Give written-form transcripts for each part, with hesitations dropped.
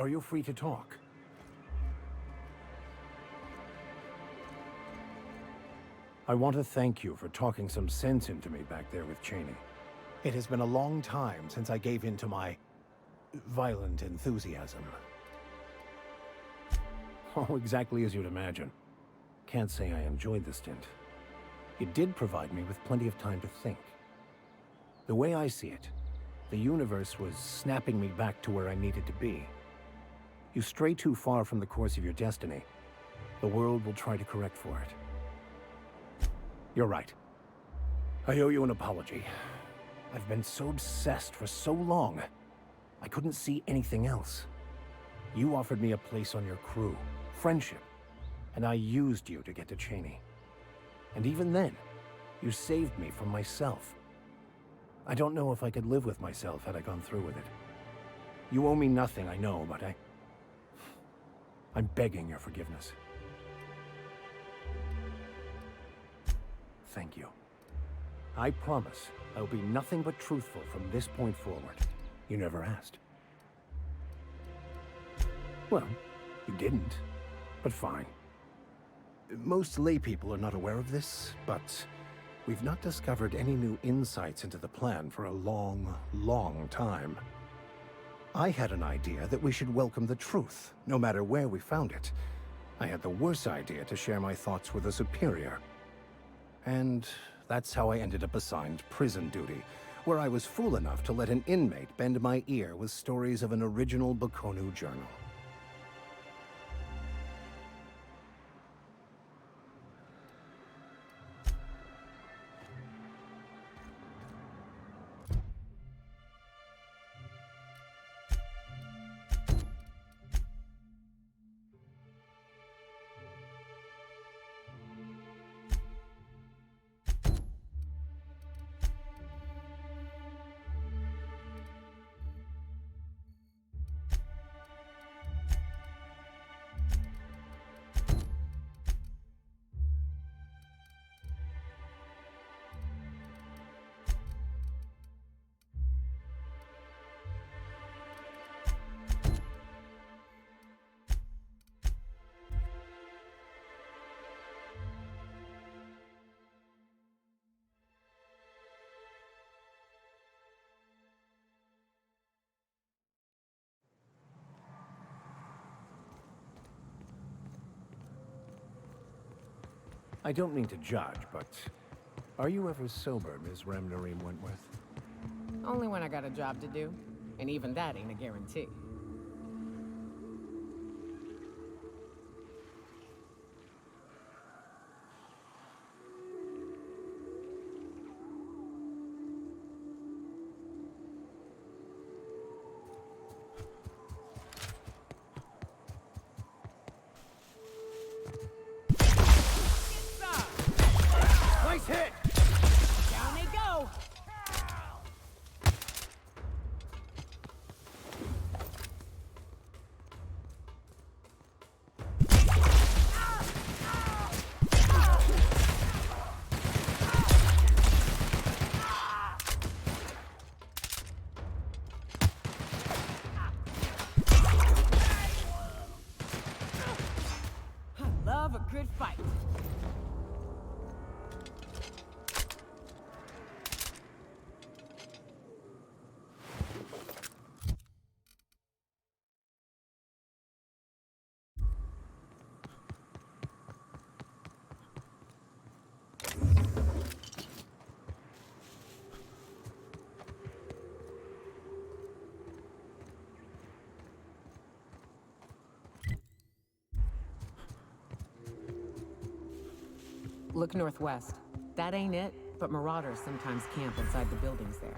Are you free to talk? I want to thank you for talking some sense into me back there with Cheney. It has been a long time since I gave in to my violent enthusiasm. Oh, exactly as you'd imagine. Can't say I enjoyed the stint. It did provide me with plenty of time to think. The way I see it, the universe was snapping me back to where I needed to be. You stray too far from the course of your destiny, the world will try to correct for it. You're right. I owe you an apology. I've been so obsessed for so long, I couldn't see anything else. You offered me a place on your crew, friendship, and I used you to get to Cheney. And even then, you saved me from myself. I don't know if I could live with myself had I gone through with it. You owe me nothing, I know, but I'm begging your forgiveness. Thank you. I promise I'll be nothing but truthful from this point forward. You never asked. Well, you didn't, but fine. Most laypeople are not aware of this, but we've not discovered any new insights into the plan for a long, long time. I had an idea that we should welcome the truth, no matter where we found it. I had the worse idea to share my thoughts with a superior. And that's how I ended up assigned prison duty, where I was fool enough to let an inmate bend my ear with stories of an original Baconu journal. I don't mean to judge, but are you ever sober, Ms. Remnareem Wentworth? Only when I got a job to do, and even that ain't a guarantee. Nice hit! Down they go! I love a good fight. Look northwest. That ain't it, but marauders sometimes camp inside the buildings there.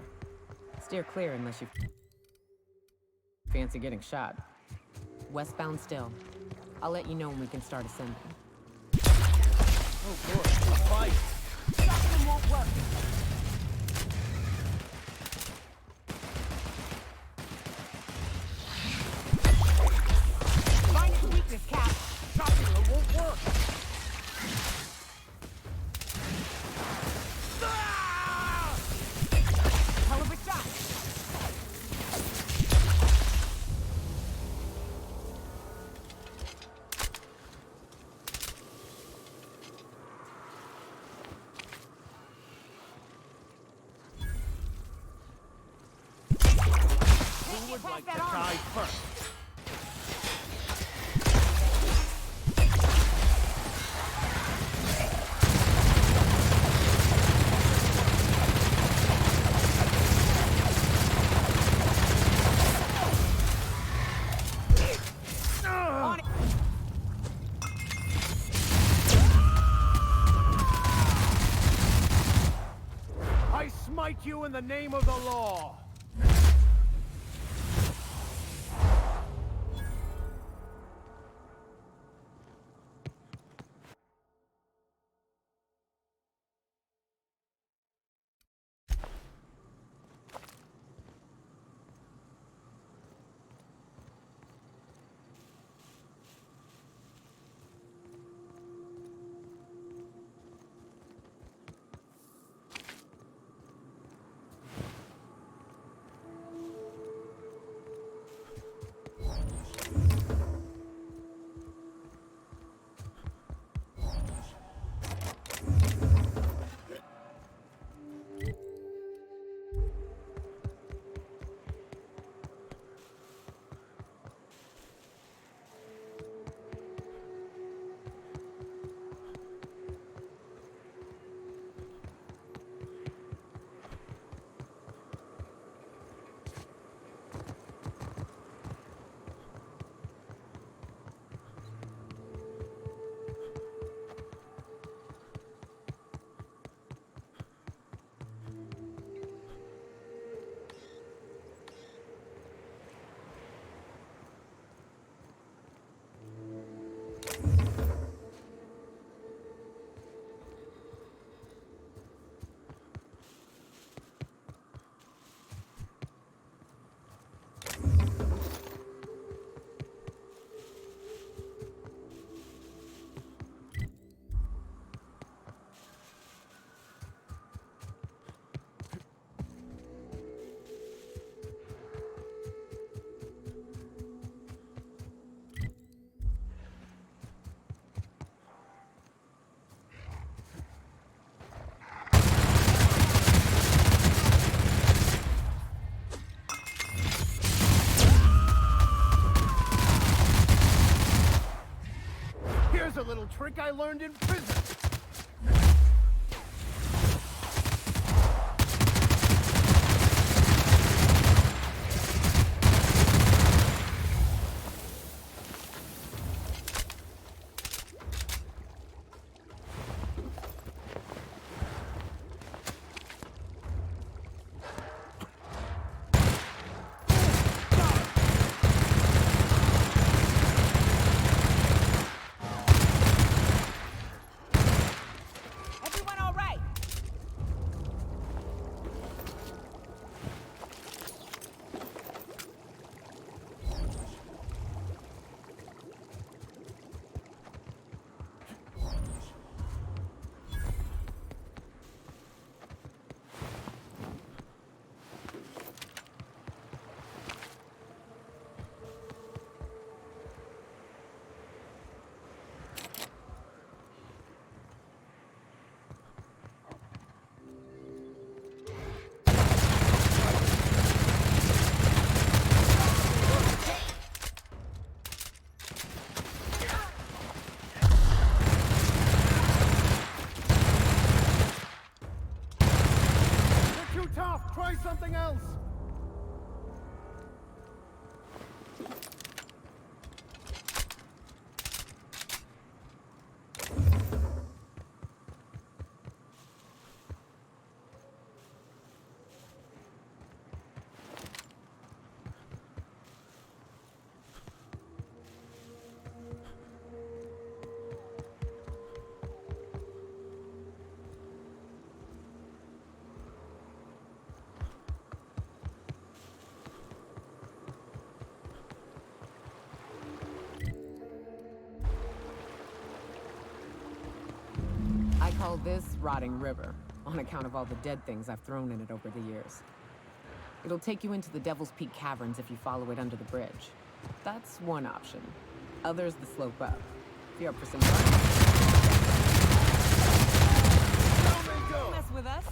Steer clear unless you fancy getting shot. Westbound still. I'll let you know when we can start ascending. Oh, good. Fight! Stopping them won't work! Find its weakness, Cap! Stopping it won't work! Hell of a shot! would like to die first. I smite you in the name of the law. Here's a little trick I learned in prison. Try something else! I call this Rotting River, on account of all the dead things I've thrown in it over the years. It'll take you into the Devil's Peak Caverns if you follow it under the bridge. That's one option. Others the slope up. If you're up for some fun. Don't mess with us.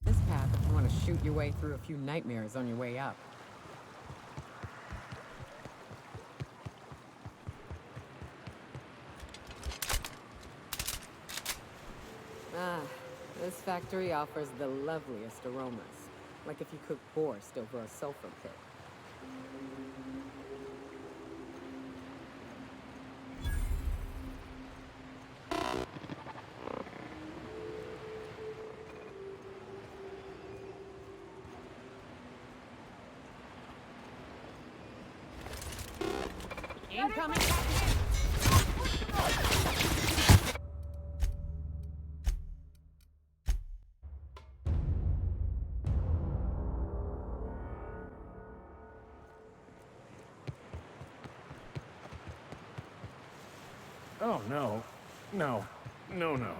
This path if you want to shoot your way through a few nightmares on your way up. Ah, this factory offers the loveliest aromas. Like if you cook Wurst over a sulfur pit. Incoming! Oh, no. No. No, no.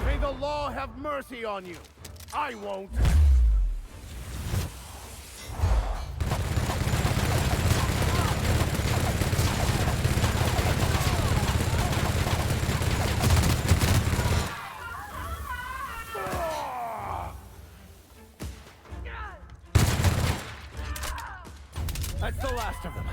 May the law have mercy on you. I won't. That's the last of them.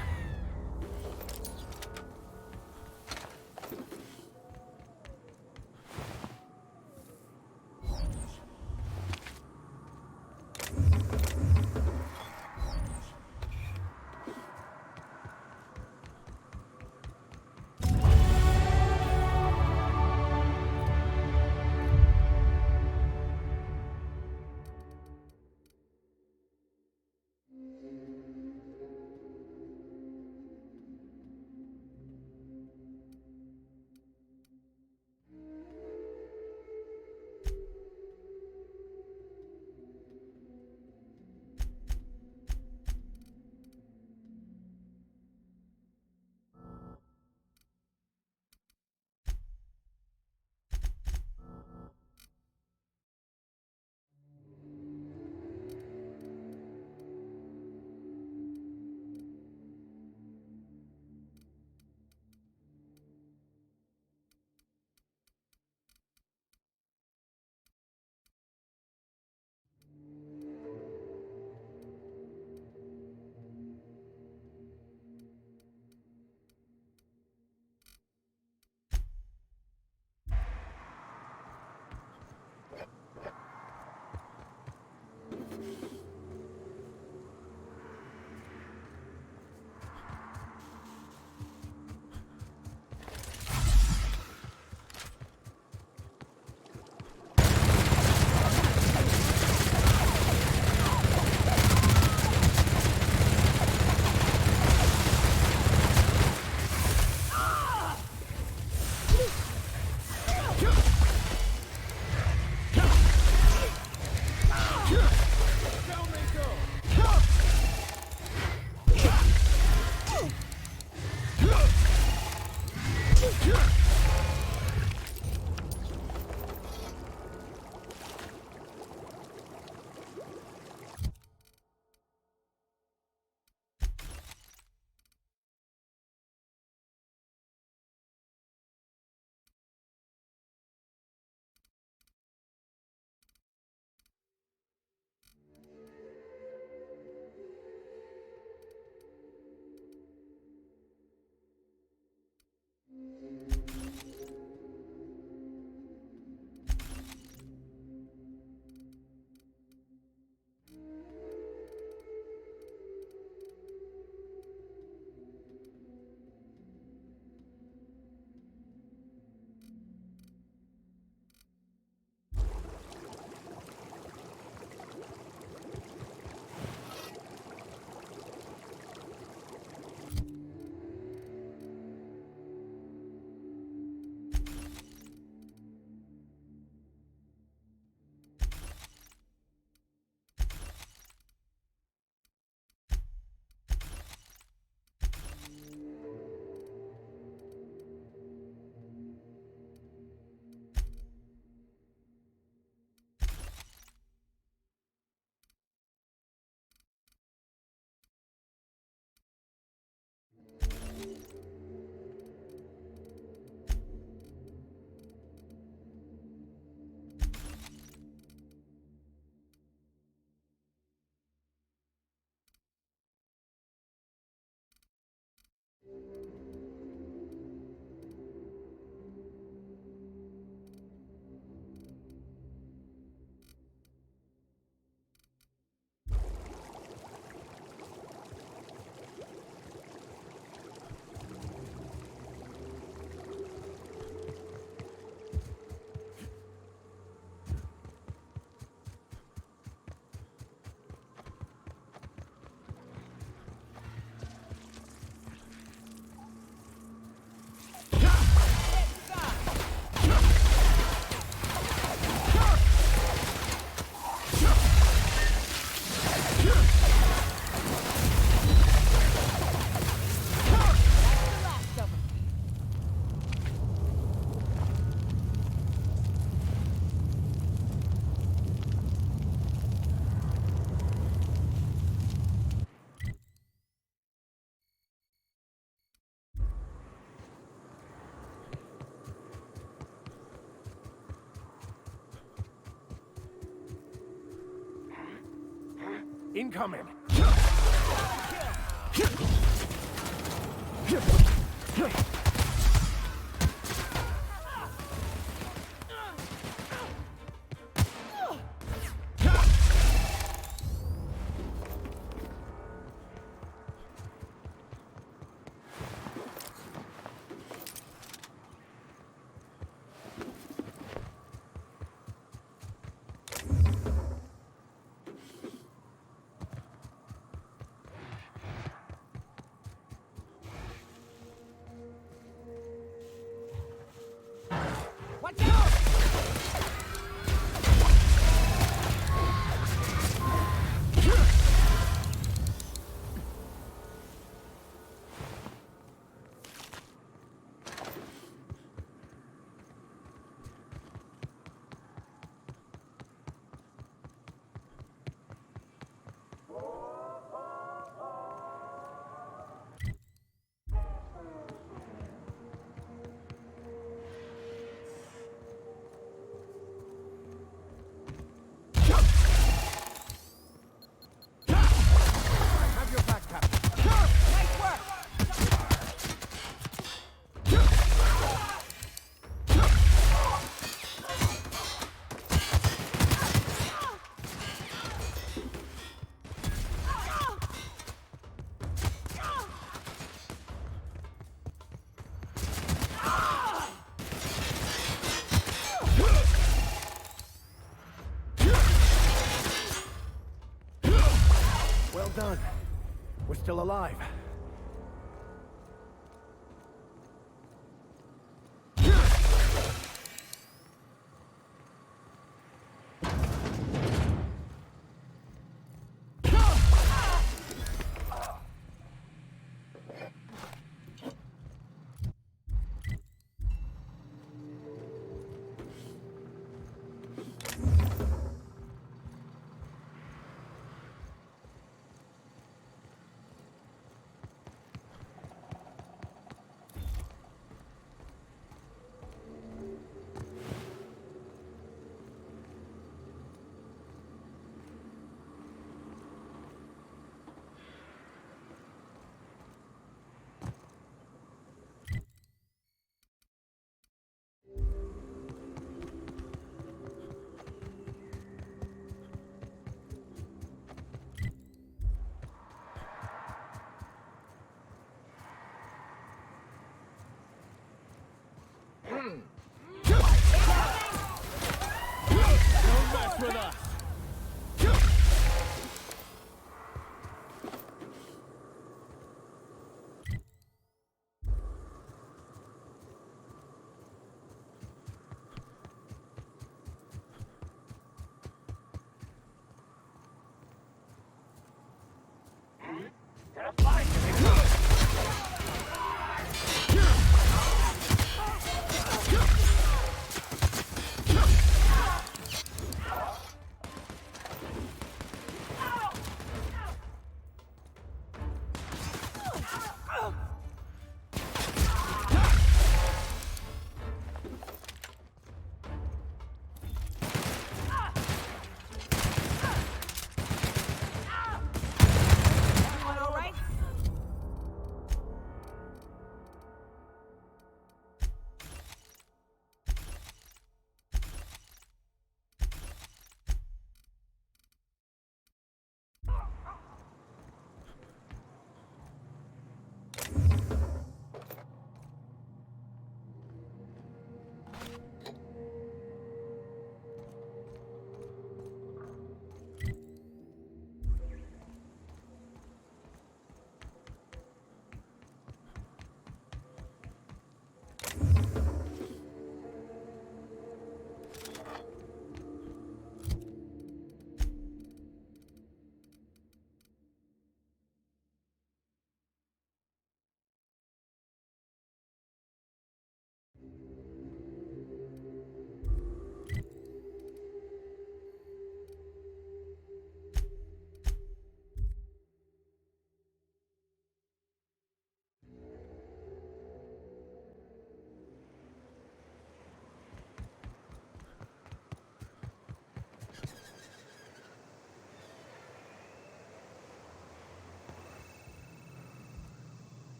Incoming. Watch out! Have your back, Captain. Nice work! Well done. We're still alive.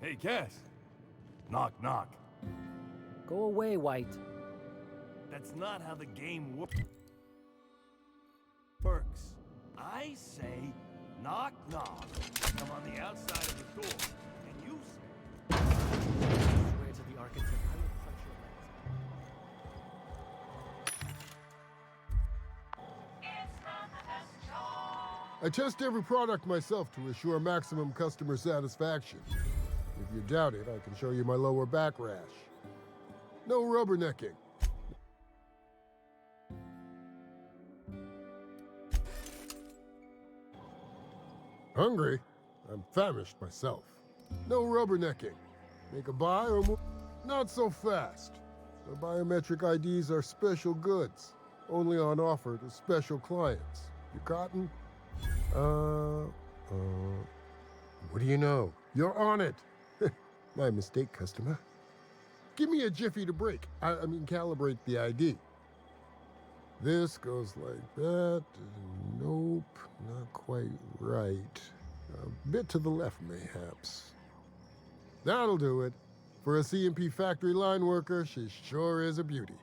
Hey, guess. Knock, knock. Go away, White. That's not how the game works. I say, knock, knock. I'm on the outside of the door, and you say... I swear to the architect, I will punch your legs. I test every product myself to assure maximum customer satisfaction. If you doubt it, I can show you my lower back rash. No rubbernecking. Hungry? I'm famished myself. No rubbernecking. Make a buy or move. Not so fast. The biometric IDs are special goods, only on offer to special clients. You cotton? What do you know? You're on it. My mistake, customer. Give me a jiffy to break. I mean, calibrate the ID. This goes like that. Nope, not quite right. A bit to the left, mayhaps. That'll do it. For a CMP factory line worker, she sure is a beauty.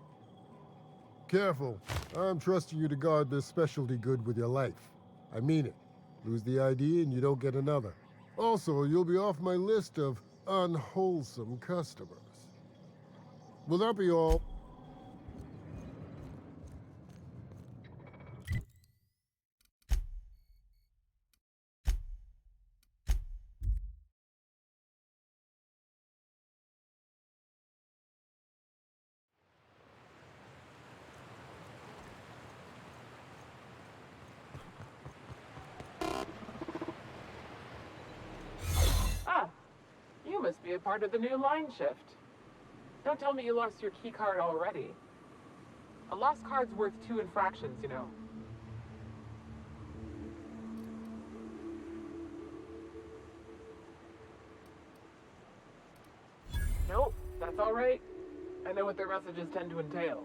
Careful. I'm trusting you to guard this specialty good with your life. I mean it. Lose the ID and you don't get another. Also, you'll be off my list of unwholesome customers. Will that be all? Ah, you must be a part of the new line shift. Don't tell me you lost your key card already. A lost card's worth 2 infractions, you know. Nope, that's all right. I know what their messages tend to entail.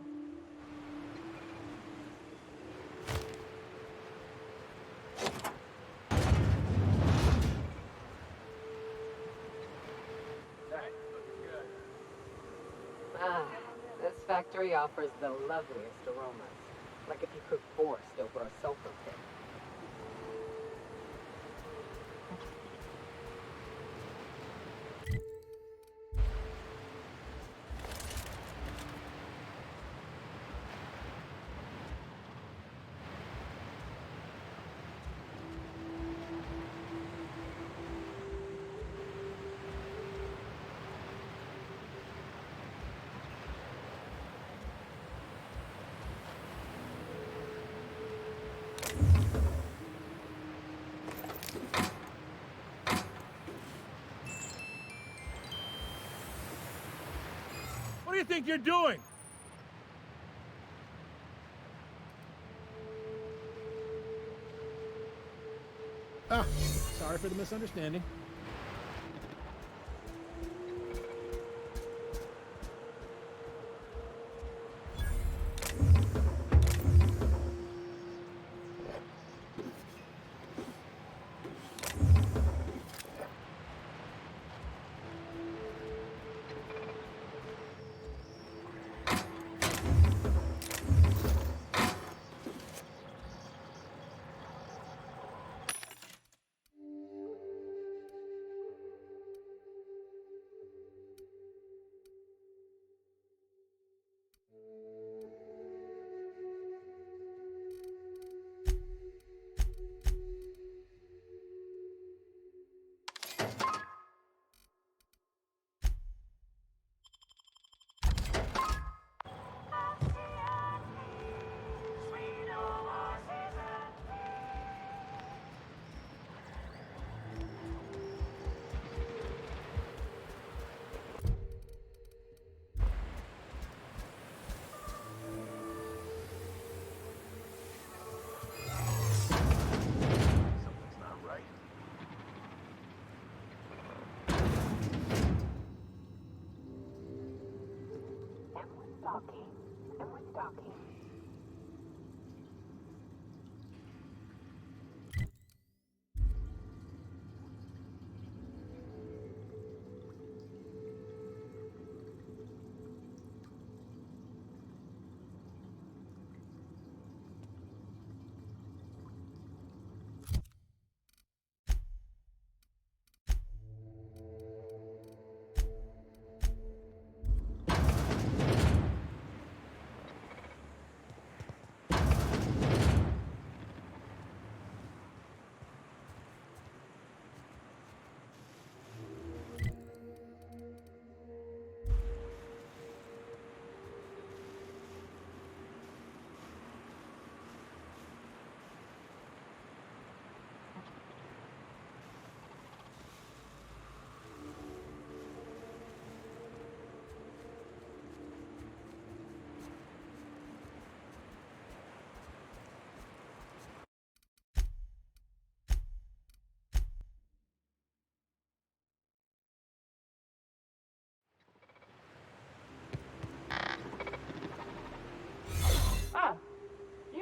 Ah, this factory offers the loveliest aromas. Like if you cook Wurst over a sulfur pit. What do you think you're doing? Ah, sorry for the misunderstanding.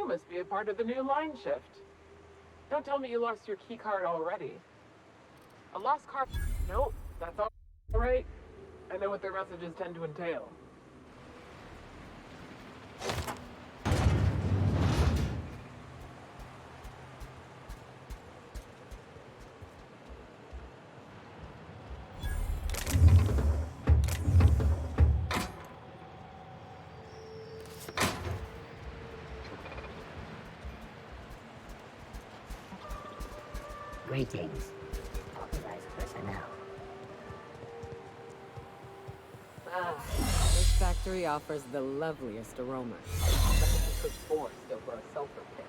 You must be a part of the new line shift. Don't tell me you lost your key card already. A lost card? Nope, that's all right. I know what their messages tend to entail. Greetings, authorized personnel. This factory offers the loveliest aromas. I think you could force over a sulfur pit.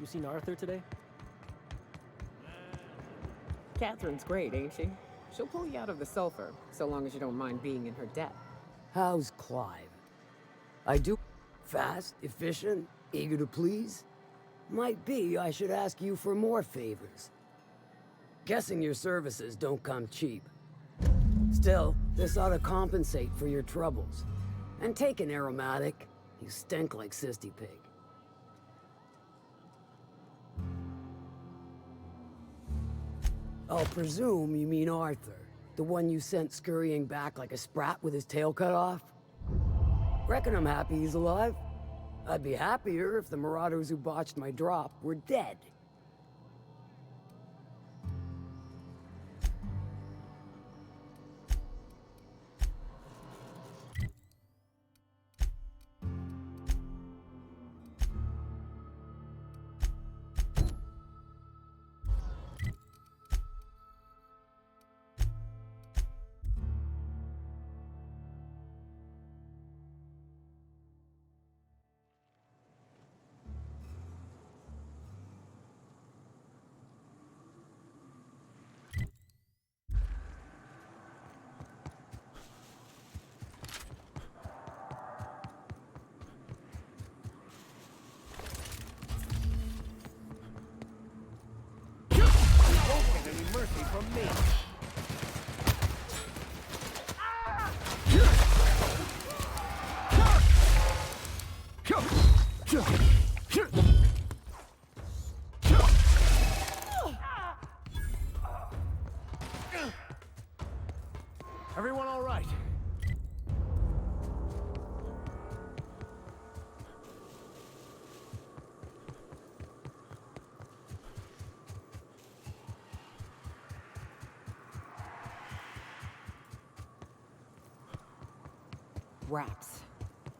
You seen Arthur today? Catherine's great, ain't she? She'll pull you out of the sulfur, so long as you don't mind being in her debt. How's Clive? I do fast, efficient, eager to please? Might be I should ask you for more favors. Guessing your services don't come cheap. Still, this ought to compensate for your troubles. And take an aromatic. You stink like Sisty Pig. I'll presume you mean Arthur, the one you sent scurrying back like a sprat with his tail cut off? Reckon I'm happy he's alive. I'd be happier if the marauders who botched my drop were dead. Mercy from me. Everyone all right? Raps.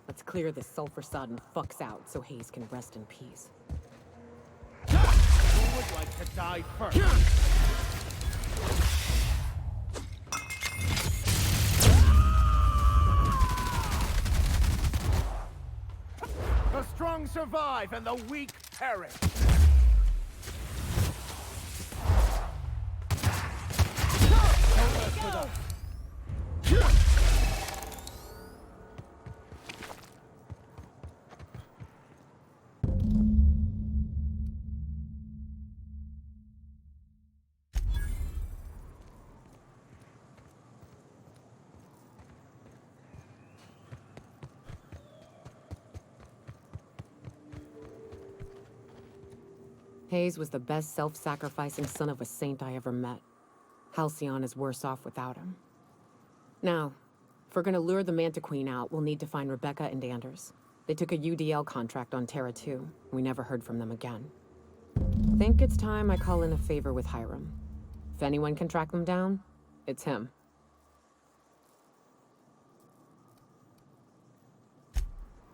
Let's clear this sulfur-sodden fucks out so Hayes can rest in peace. Who would like to die first? The strong survive and the weak perish. Don't mess with us. Hayes was the best self-sacrificing son of a saint I ever met. Halcyon is worse off without him. Now, if we're gonna lure the Manta Queen out, we'll need to find Rebecca and Anders. They took a UDL contract on Terra 2. We never heard from them again. Think it's time I call in a favor with Hiram. If anyone can track them down, it's him.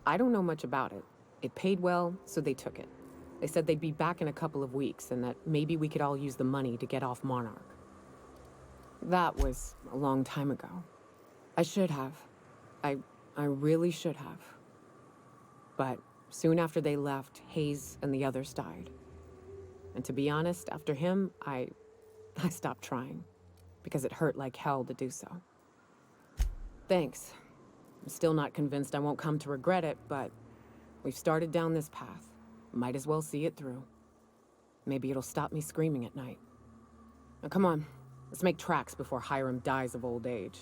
I don't know much about it. It paid well, so they took it. They said they'd be back in a couple of weeks and that maybe we could all use the money to get off Monarch. That was a long time ago. I should have. I really should have. But soon after they left, Hayes and the others died. And to be honest, after him, I stopped trying. Because it hurt like hell to do so. Thanks. I'm still not convinced I won't come to regret it, but we've started down this path. Might as well see it through. Maybe it'll stop me screaming at night. Now come on, let's make tracks before Hiram dies of old age.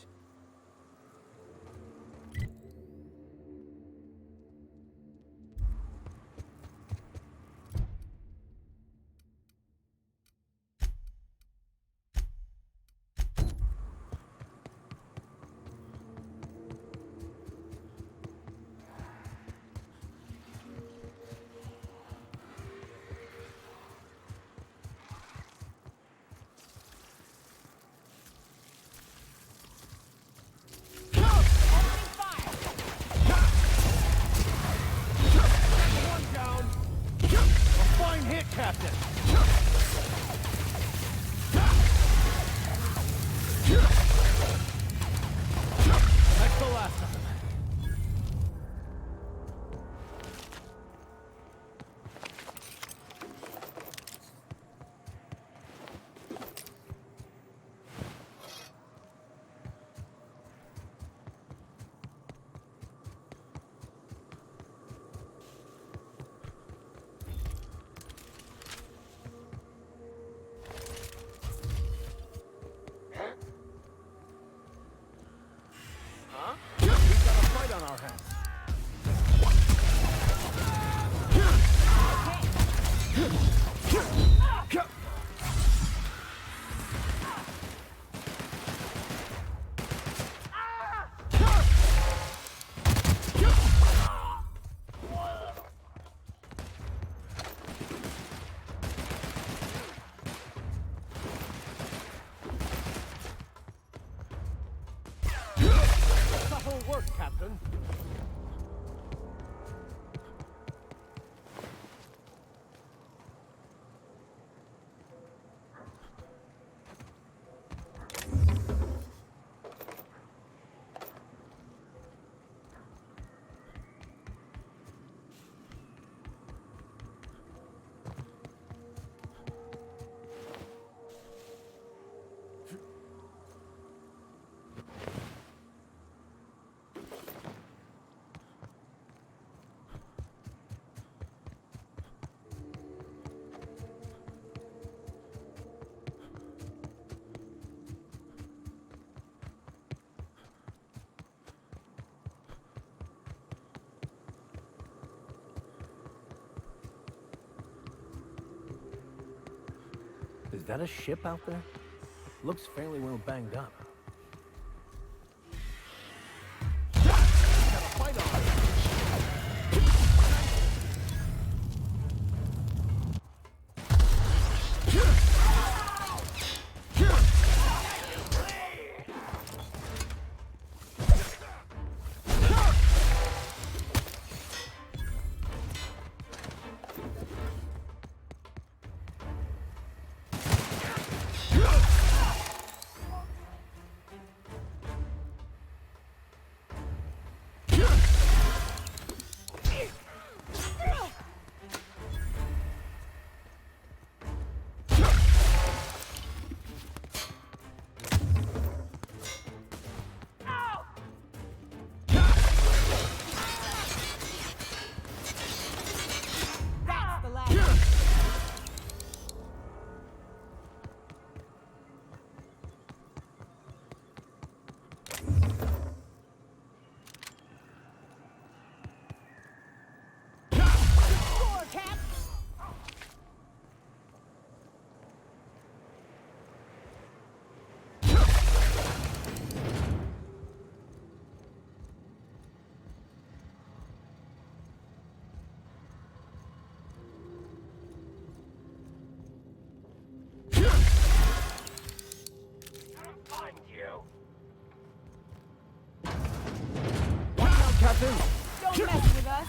Captain. Is that a ship out there? Looks fairly well banged up. That's the last. Score, Cap! Find you. Watch out, Captain! Don't mess with us.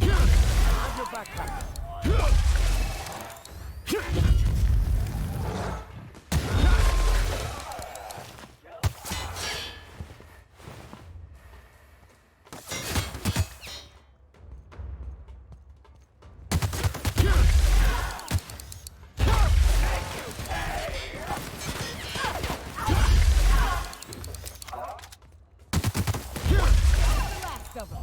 Have your back, Captain. Last of them.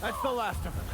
That's the last of them.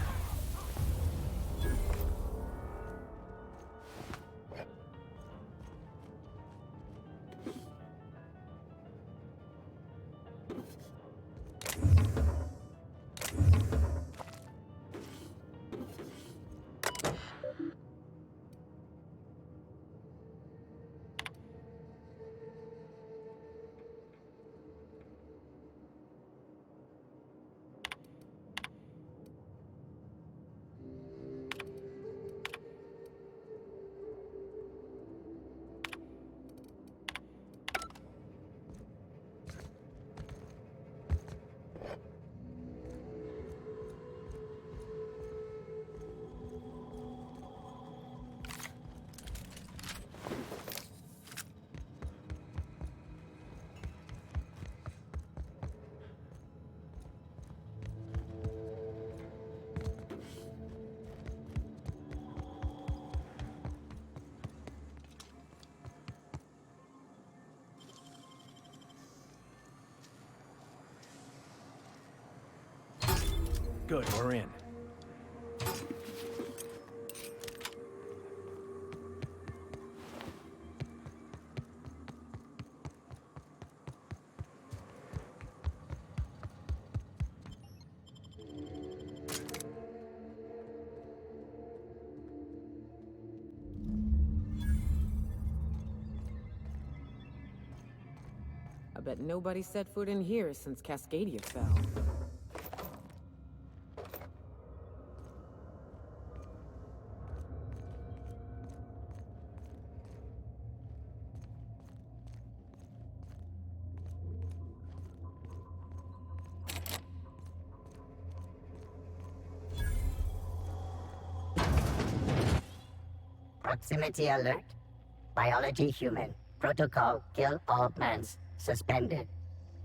Good, we're in. I bet nobody set foot in here since Cascadia fell. Proximity alert. Biology human. Protocol kill all mans. Suspended.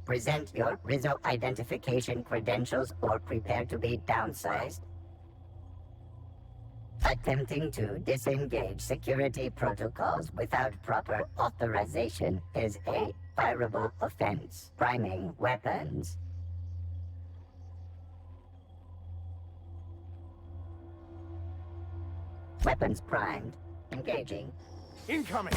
Present your Rizzo identification credentials or prepare to be downsized. Attempting to disengage security protocols without proper authorization is a fireable offense. Priming weapons. Weapons primed. Engaging. Incoming!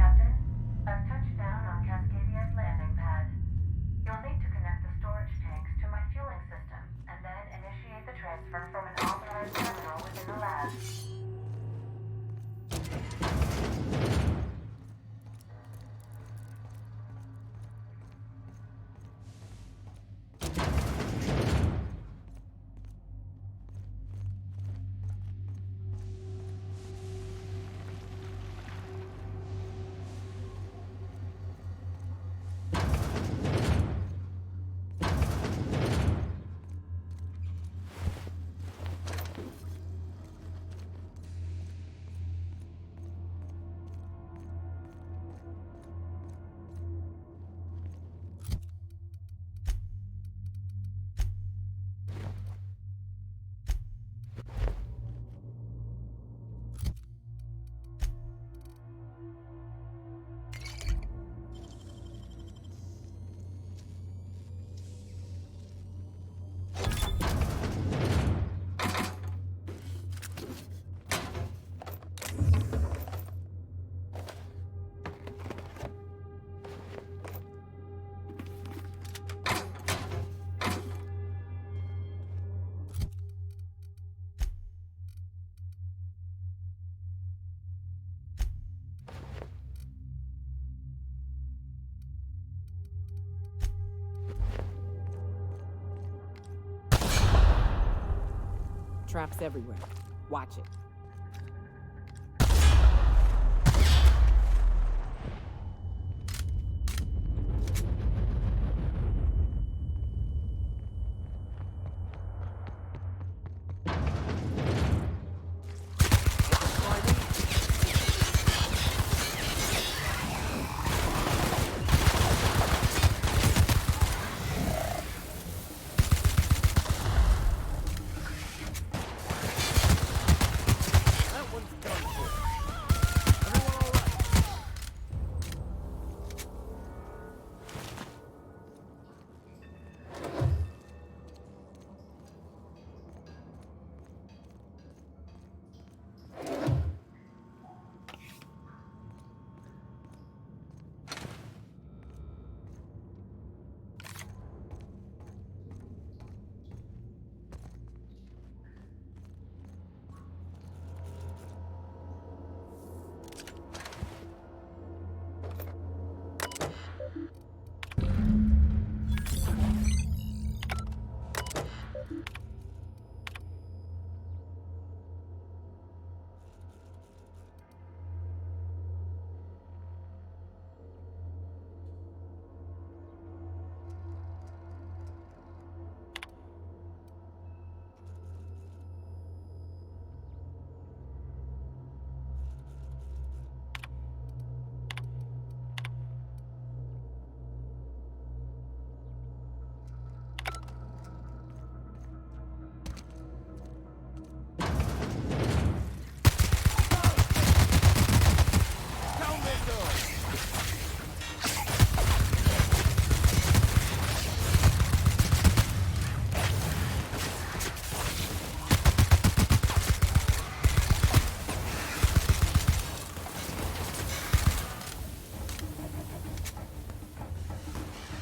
Captain, I've touched down on Cascadia's landing pad. You'll need to connect the storage tanks to my fueling system, and then initiate the transfer from an authorized terminal within the lab. Traps everywhere. Watch it.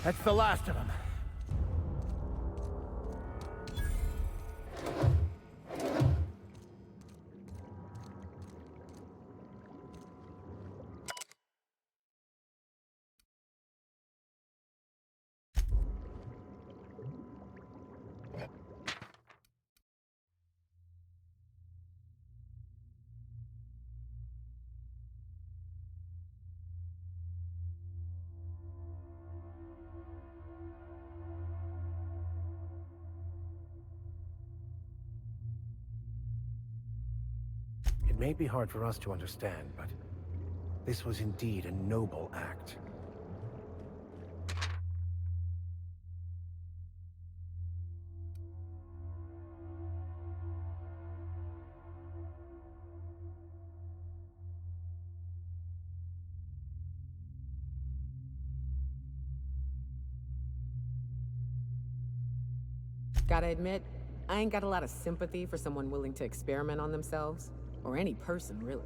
That's the last of them. It may be hard for us to understand, but this was indeed a noble act. Gotta admit, I ain't got a lot of sympathy for someone willing to experiment on themselves. Or any person, really.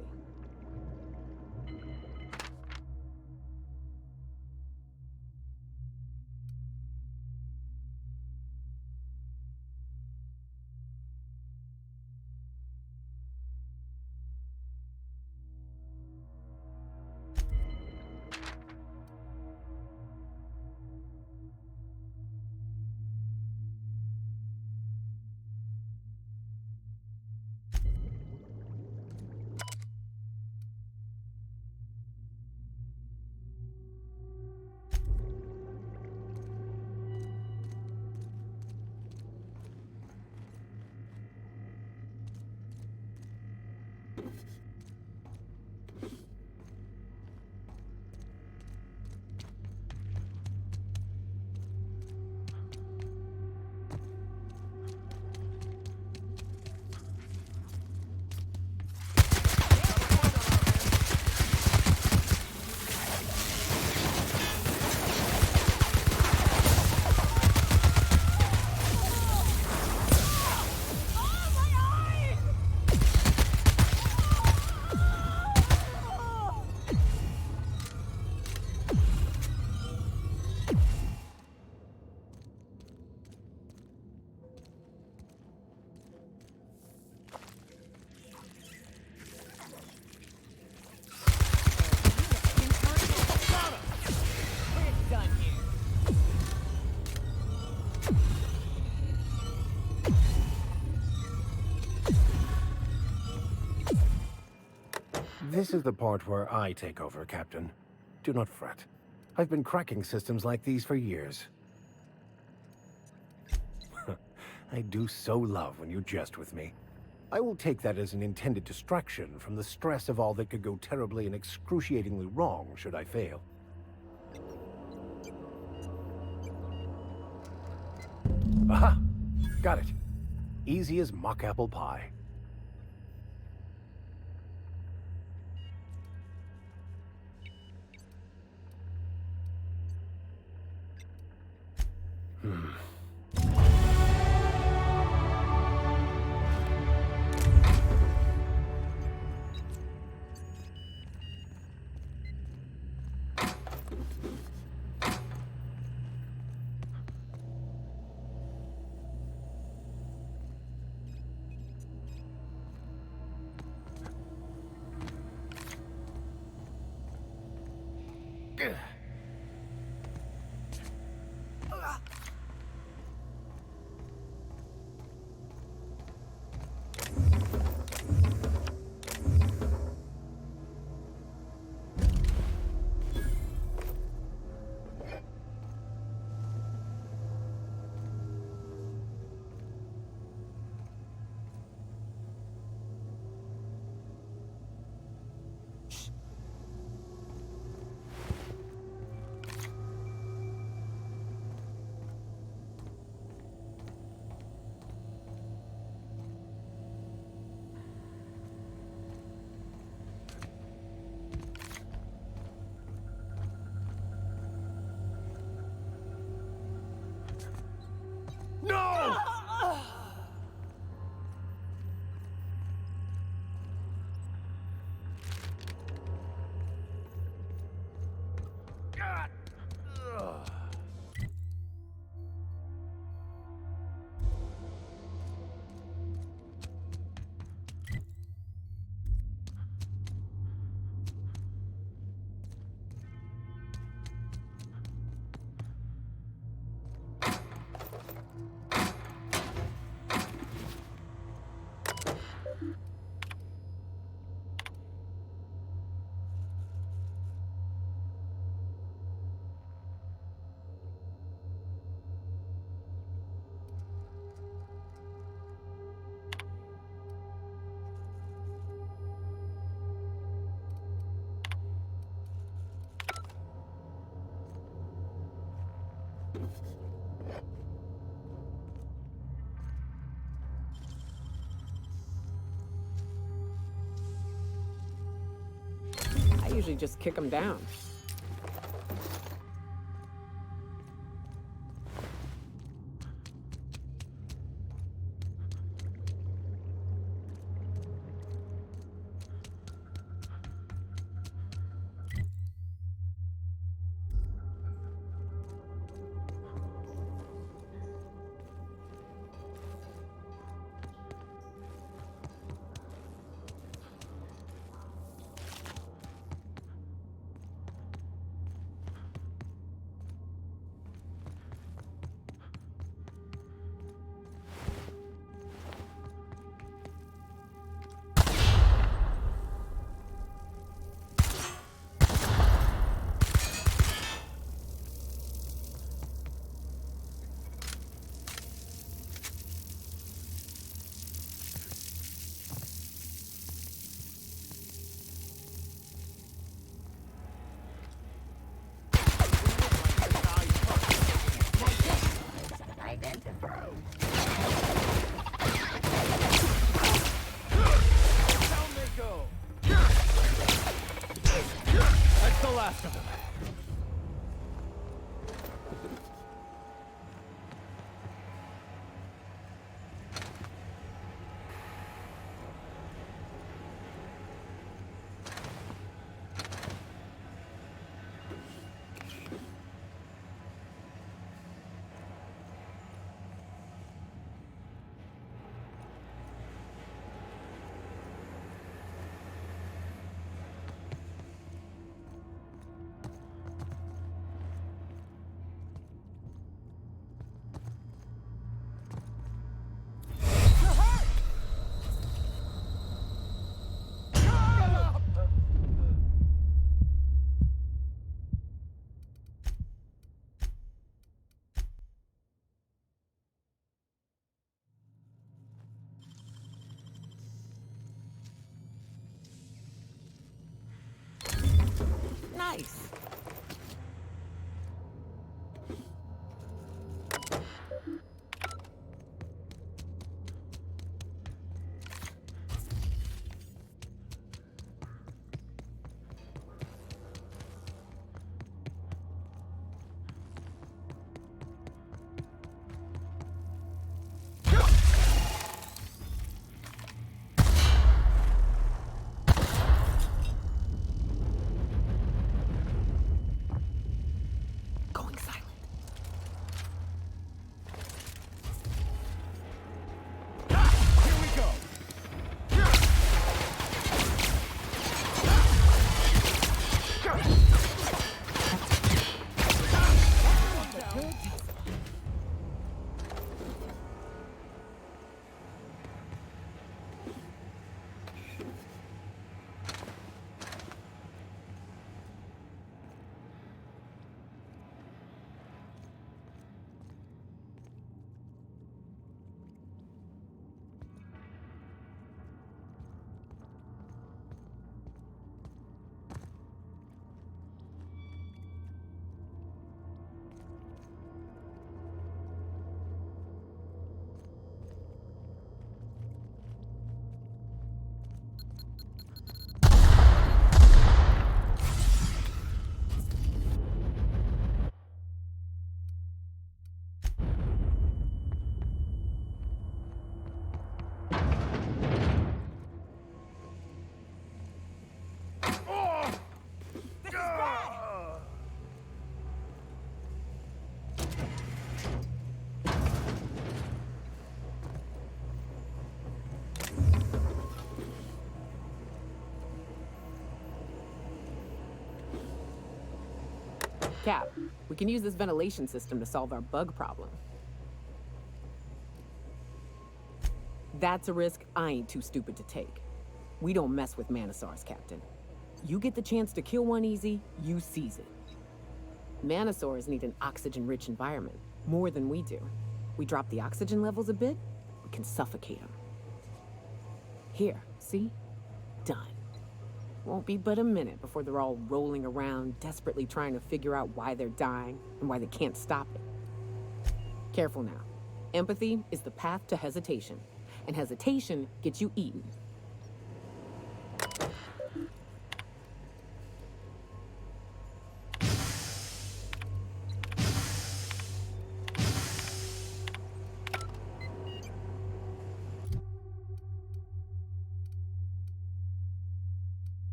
This is the part where I take over, Captain. Do not fret. I've been cracking systems like these for years. I do so love when you jest with me. I will take that as an intended distraction from the stress of all that could go terribly and excruciatingly wrong should I fail. Aha! Got it. Easy as mock apple pie. I usually just kick them down. Identify. Down they go. That's the last of them. Nice. Going silent. Here we go. Cap, we can use this ventilation system to solve our bug problem. That's a risk I ain't too stupid to take. We don't mess with Manosaurs, Captain. You get the chance to kill one easy, you seize it. Manosaurs need an oxygen-rich environment, more than we do. We drop the oxygen levels a bit, we can suffocate them. Here, see? Done. Won't be but a minute before they're all rolling around, desperately trying to figure out why they're dying and why they can't stop it. Careful now. Empathy is the path to hesitation, and hesitation gets you eaten.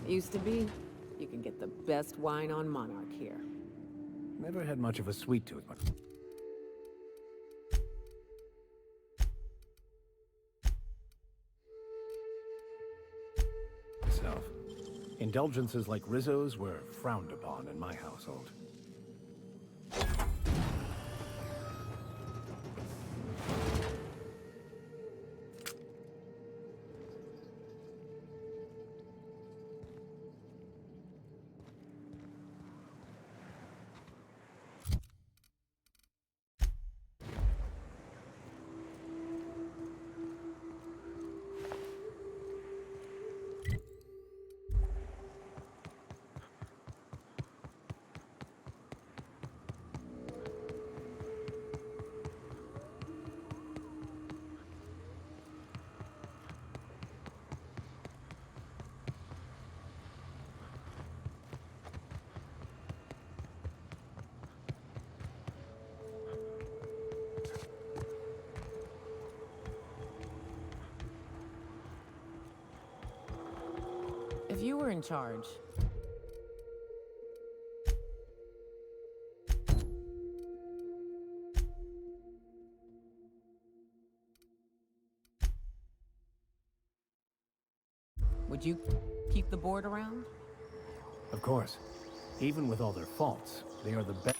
Used to be, you can get the best wine on Monarch here. Never had much of a sweet tooth, but... myself. Indulgences like Rizzo's were frowned upon in my household. If you were in charge, would you keep the board around? Of course. Even with all their faults, they are the best.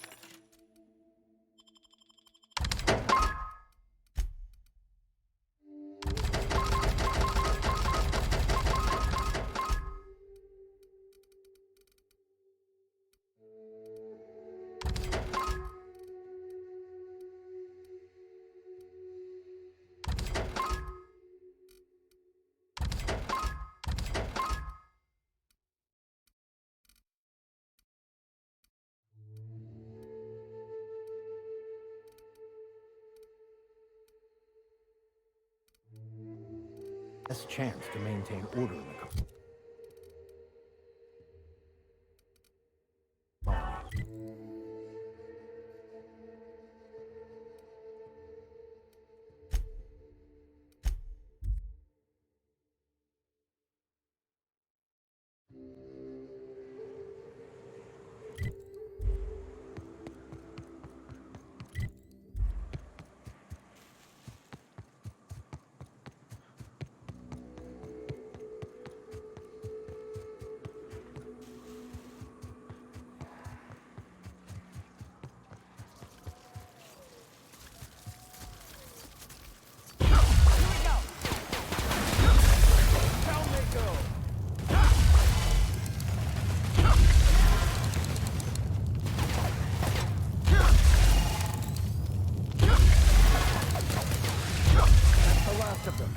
chance to maintain order in the colony. Of them.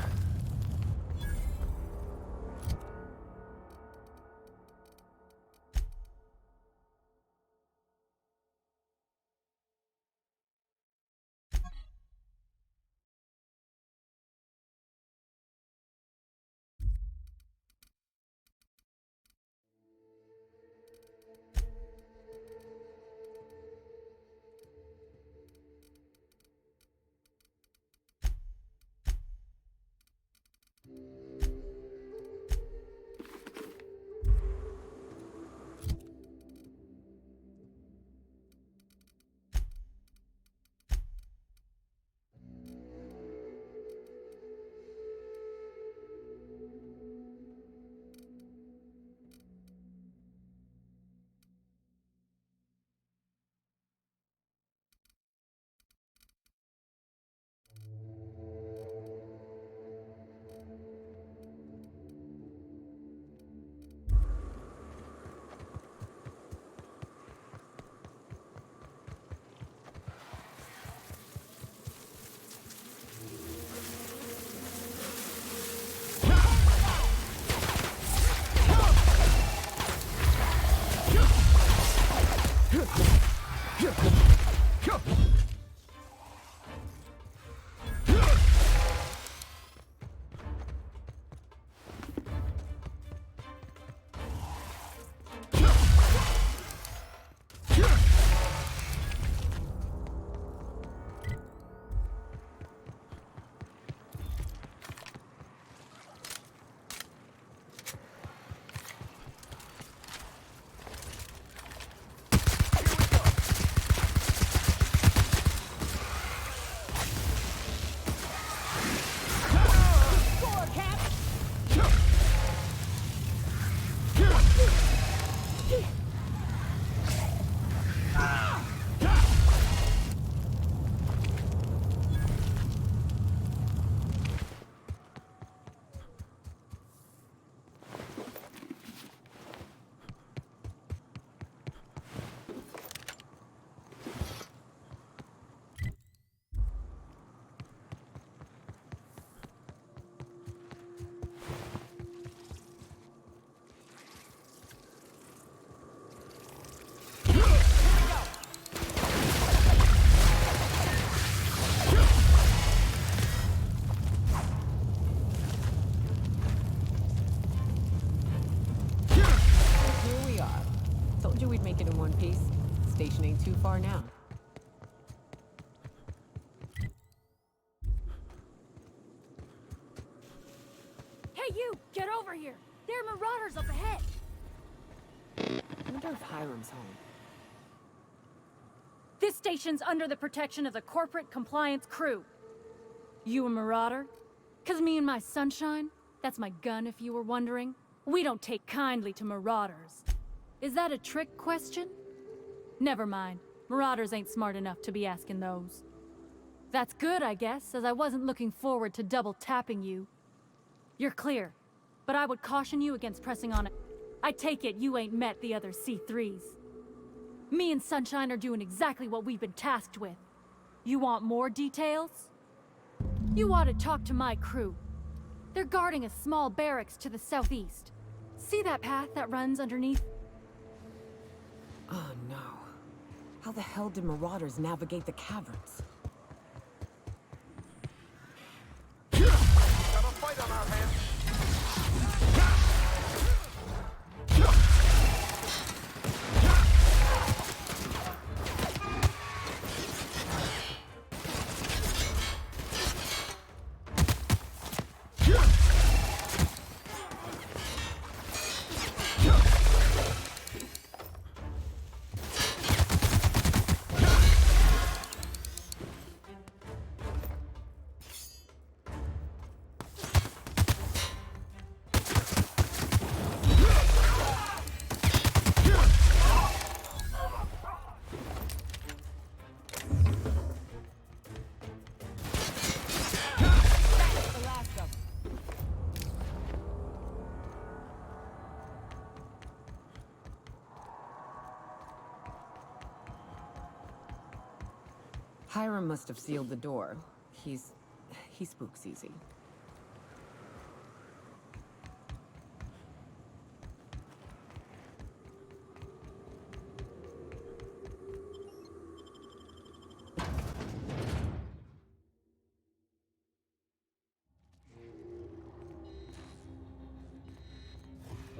Make it in one piece. Station ain't too far now. Hey you! Get over here! There are marauders up ahead! I wonder if Hiram's home. This station's under the protection of the corporate compliance crew. You a marauder? 'Cause me and my sunshine, that's my gun if you were wondering, we don't take kindly to marauders. Is that a trick question? Never mind. Marauders ain't smart enough to be asking those. That's good, I guess, as I wasn't looking forward to double-tapping you. You're clear, but I would caution you against pressing on it. I take it you ain't met the other C3s. Me and Sunshine are doing exactly what we've been tasked with. You want more details? You ought to talk to my crew. They're guarding a small barracks to the southeast. See that path that runs underneath? Oh no. How the hell did marauders navigate the caverns? Got a fight on our hands. Hiram must have sealed the door. He spooks easy.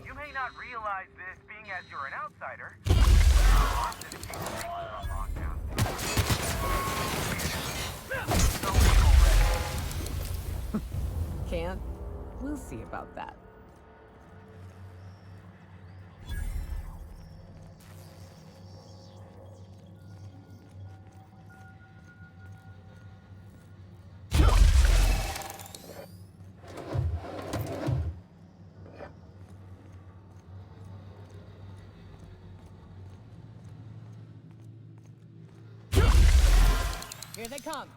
You may not realize this, being as you're an outsider. Can't? We'll see about that. Here they come.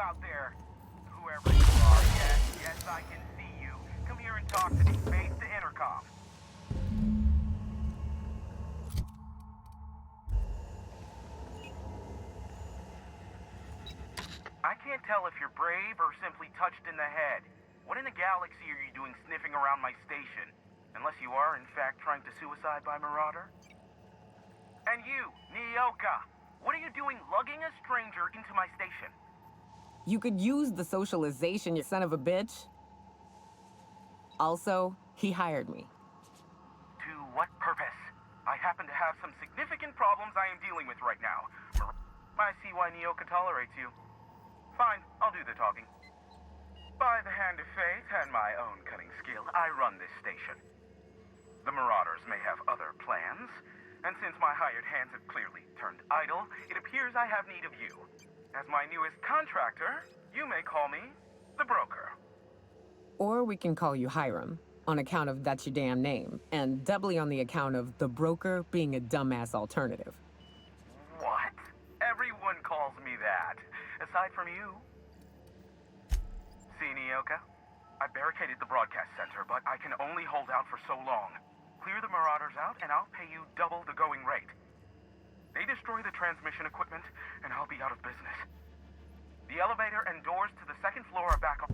Out there, whoever you are, yes, I can see you. Come here and talk to me. Face the intercom. I can't tell if you're brave or simply touched in the head. What in the galaxy are you doing sniffing around my station? Unless you are, in fact, trying to suicide by Marauder? And you, Nyoka, what are you doing lugging a stranger into my station? You could use the socialization, you son of a bitch. Also, he hired me. To what purpose? I happen to have some significant problems I am dealing with right now. I see why Nyoka tolerates you. Fine, I'll do the talking. By the hand of fate and my own cunning skill, I run this station. The Marauders may have other plans, and since my hired hands have clearly turned idle, it appears I have need of you. As my newest contractor, you may call me the Broker. Or we can call you Hiram, on account of that's your damn name, and doubly on the account of the Broker being a dumbass alternative. What? Everyone calls me that, aside from you. See, Nyoka? I barricaded the broadcast center, but I can only hold out for so long. Clear the Marauders out, and I'll pay you double the going rate. They destroy the transmission equipment, and I'll be out of business. The elevator and doors to the second floor are back on.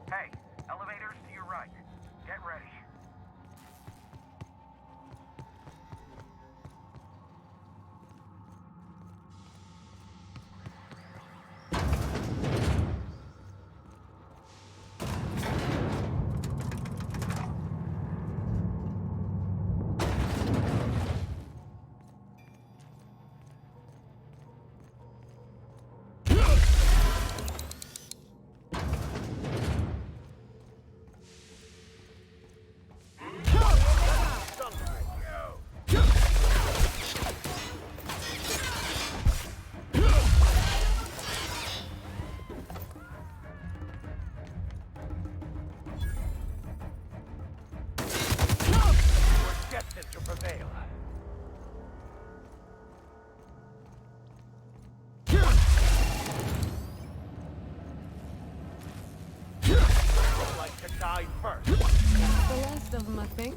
Hey, elevators to your right. Get ready. Die first. The last of them, I think.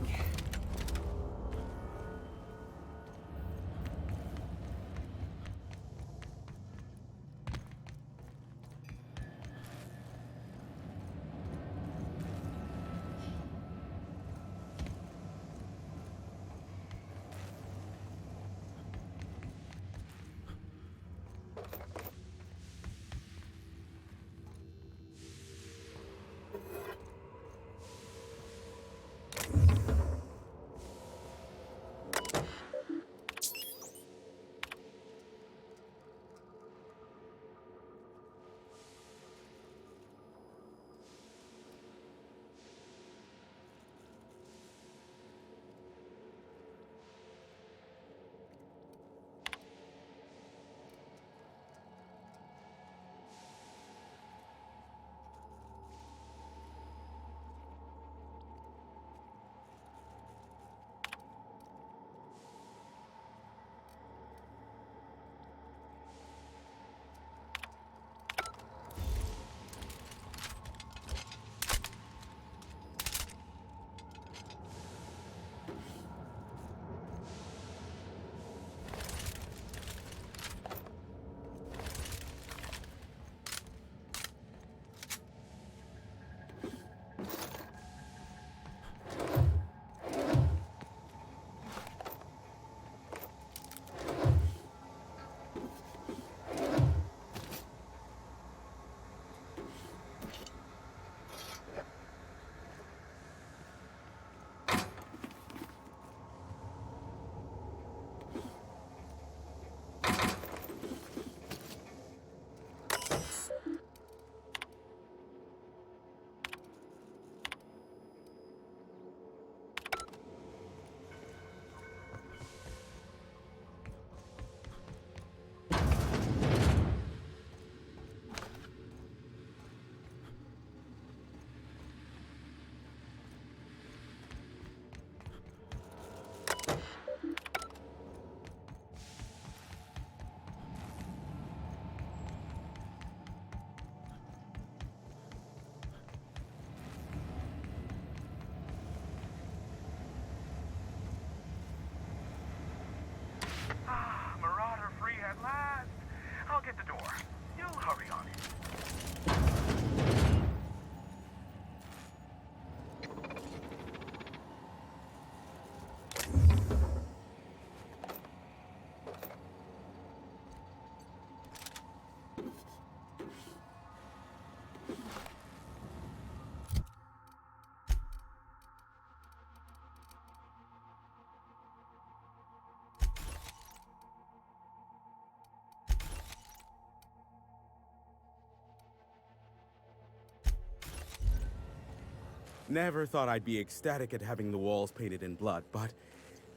Never thought I'd be ecstatic at having the walls painted in blood, but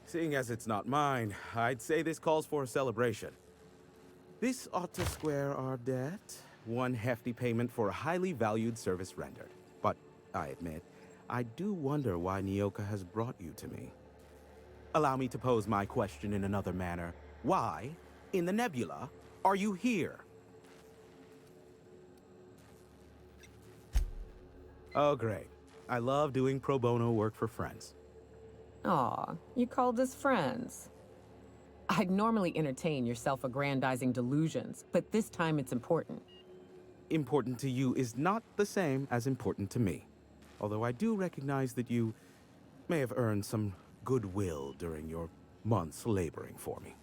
seeing as it's not mine, I'd say this calls for a celebration. This ought to square our debt. One hefty payment for a highly valued service rendered. But I admit, I do wonder why Nyoka has brought you to me. Allow me to pose my question in another manner. Why, in the nebula, are you here? Oh, great. I love doing pro bono work for friends. Aw, you called us friends. I'd normally entertain your self-aggrandizing delusions, but this time it's important. Important to you is not the same as important to me. Although I do recognize that you may have earned some goodwill during your months laboring for me.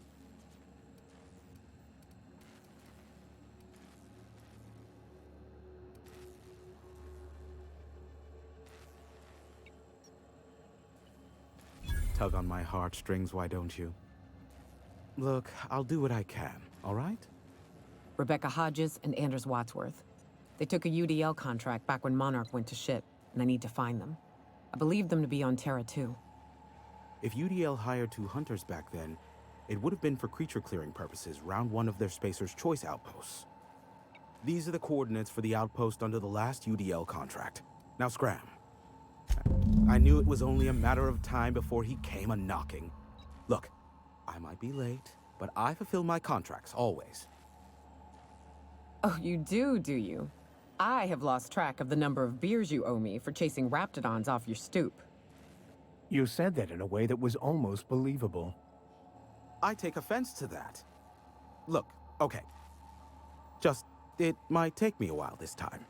Tug on my heartstrings, why don't you? Look, I'll do what I can, all right? Rebecca Hodges and Anders Wadsworth. They took a UDL contract back when Monarch went to shit, and I need to find them. I believe them to be on Terra too. If UDL hired 2 hunters back then, it would have been for creature clearing purposes, round 1 of their Spacer's Choice outposts. These are the coordinates for the outpost under the last UDL contract. Now scram. I knew it was only a matter of time before he came a-knocking. Look, I might be late, but I fulfill my contracts, always. Oh, you do you? I have lost track of the number of beers you owe me for chasing raptidons off your stoop. You said that in a way that was almost believable. I take offense to that. Look, okay. Just, it might take me a while this time.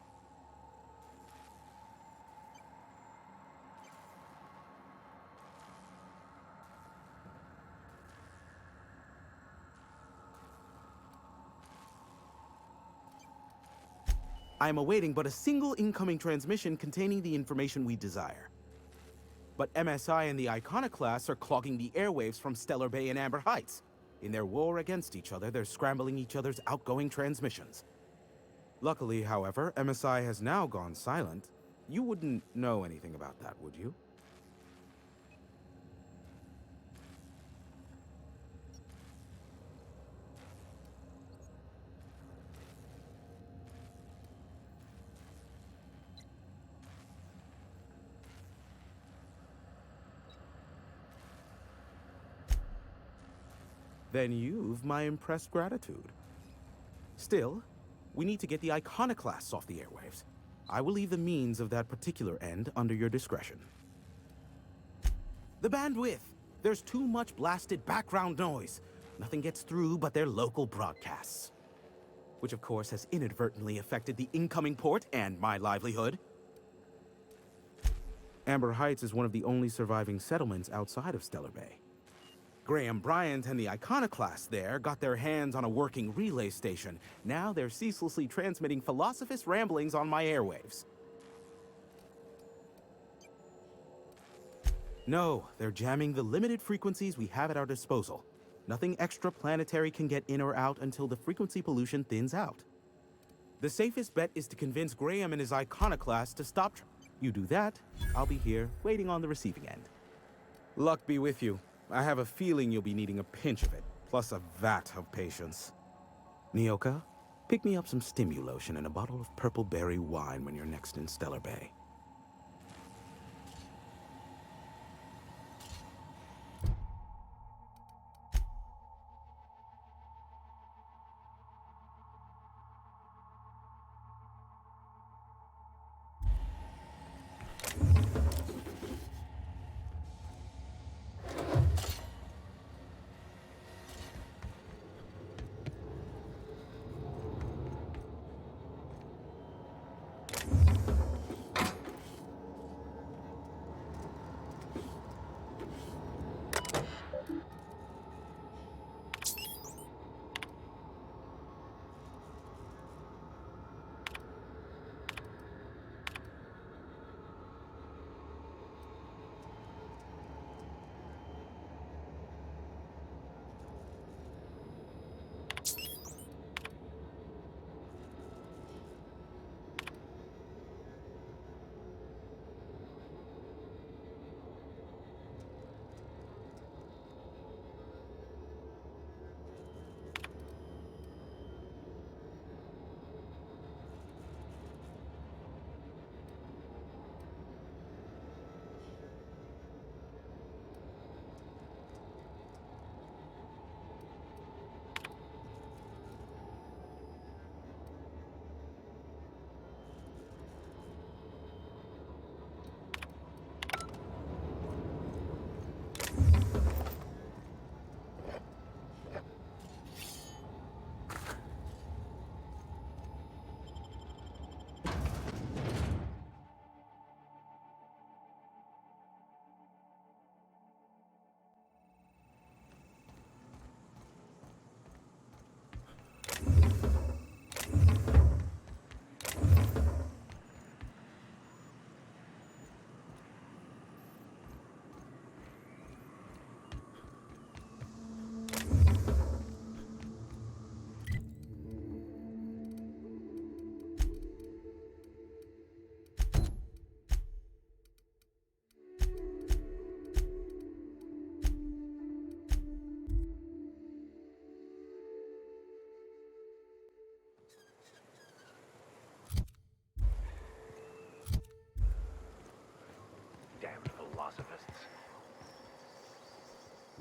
I am awaiting but a single incoming transmission containing the information we desire. But MSI and the Iconoclasts are clogging the airwaves from Stellar Bay and Amber Heights. In their war against each other, they're scrambling each other's outgoing transmissions. Luckily, however, MSI has now gone silent. You wouldn't know anything about that, would you? Then you've my impressed gratitude. Still, we need to get the Iconoclasts off the airwaves. I will leave the means of that particular end under your discretion. The bandwidth! There's too much blasted background noise. Nothing gets through but their local broadcasts. Which of course has inadvertently affected the incoming port and my livelihood. Amber Heights is one of the only surviving settlements outside of Stellar Bay. Graham Bryant and the Iconoclasts there got their hands on a working relay station. Now they're ceaselessly transmitting philosophist ramblings on my airwaves. No, they're jamming the limited frequencies we have at our disposal. Nothing extraplanetary can get in or out until the frequency pollution thins out. The safest bet is to convince Graham and his Iconoclasts to stop. You do that, I'll be here, waiting on the receiving end. Luck be with you. I have a feeling you'll be needing a pinch of it, plus a vat of patience. Nyoka, pick me up some Stimulotion and a bottle of purple berry wine when you're next in Stellar Bay.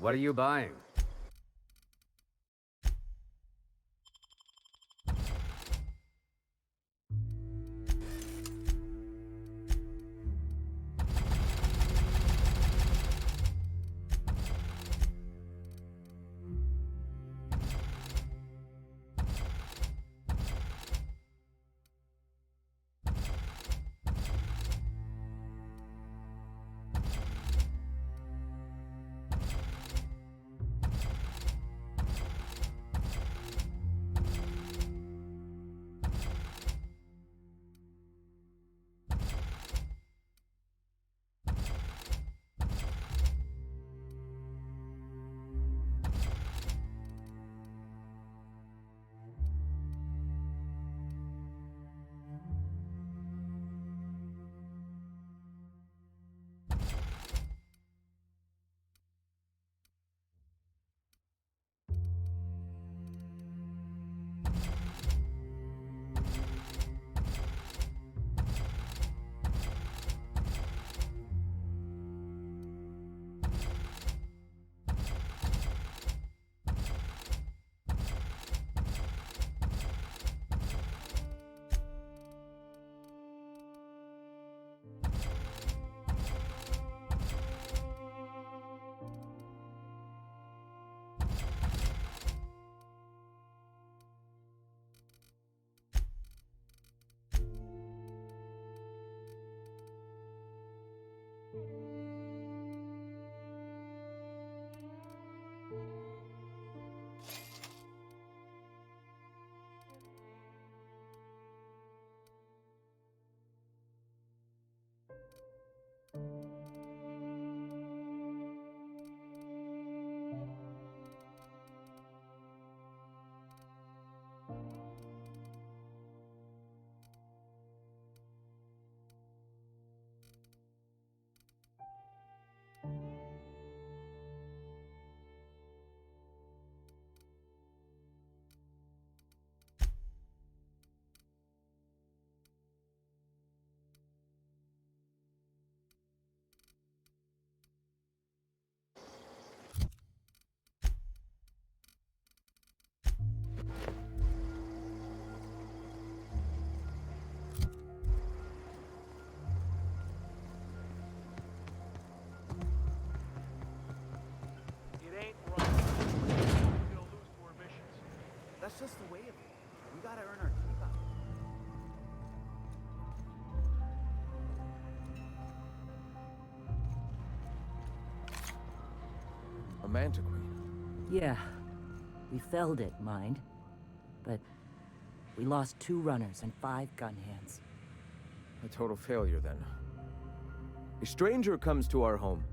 What are you buying? That's just the way of it. We gotta earn our keep out. A mantiquine. Yeah. We felled it, mind. But we lost 2 runners and 5 gun hands. A total failure, then. A stranger comes to our home.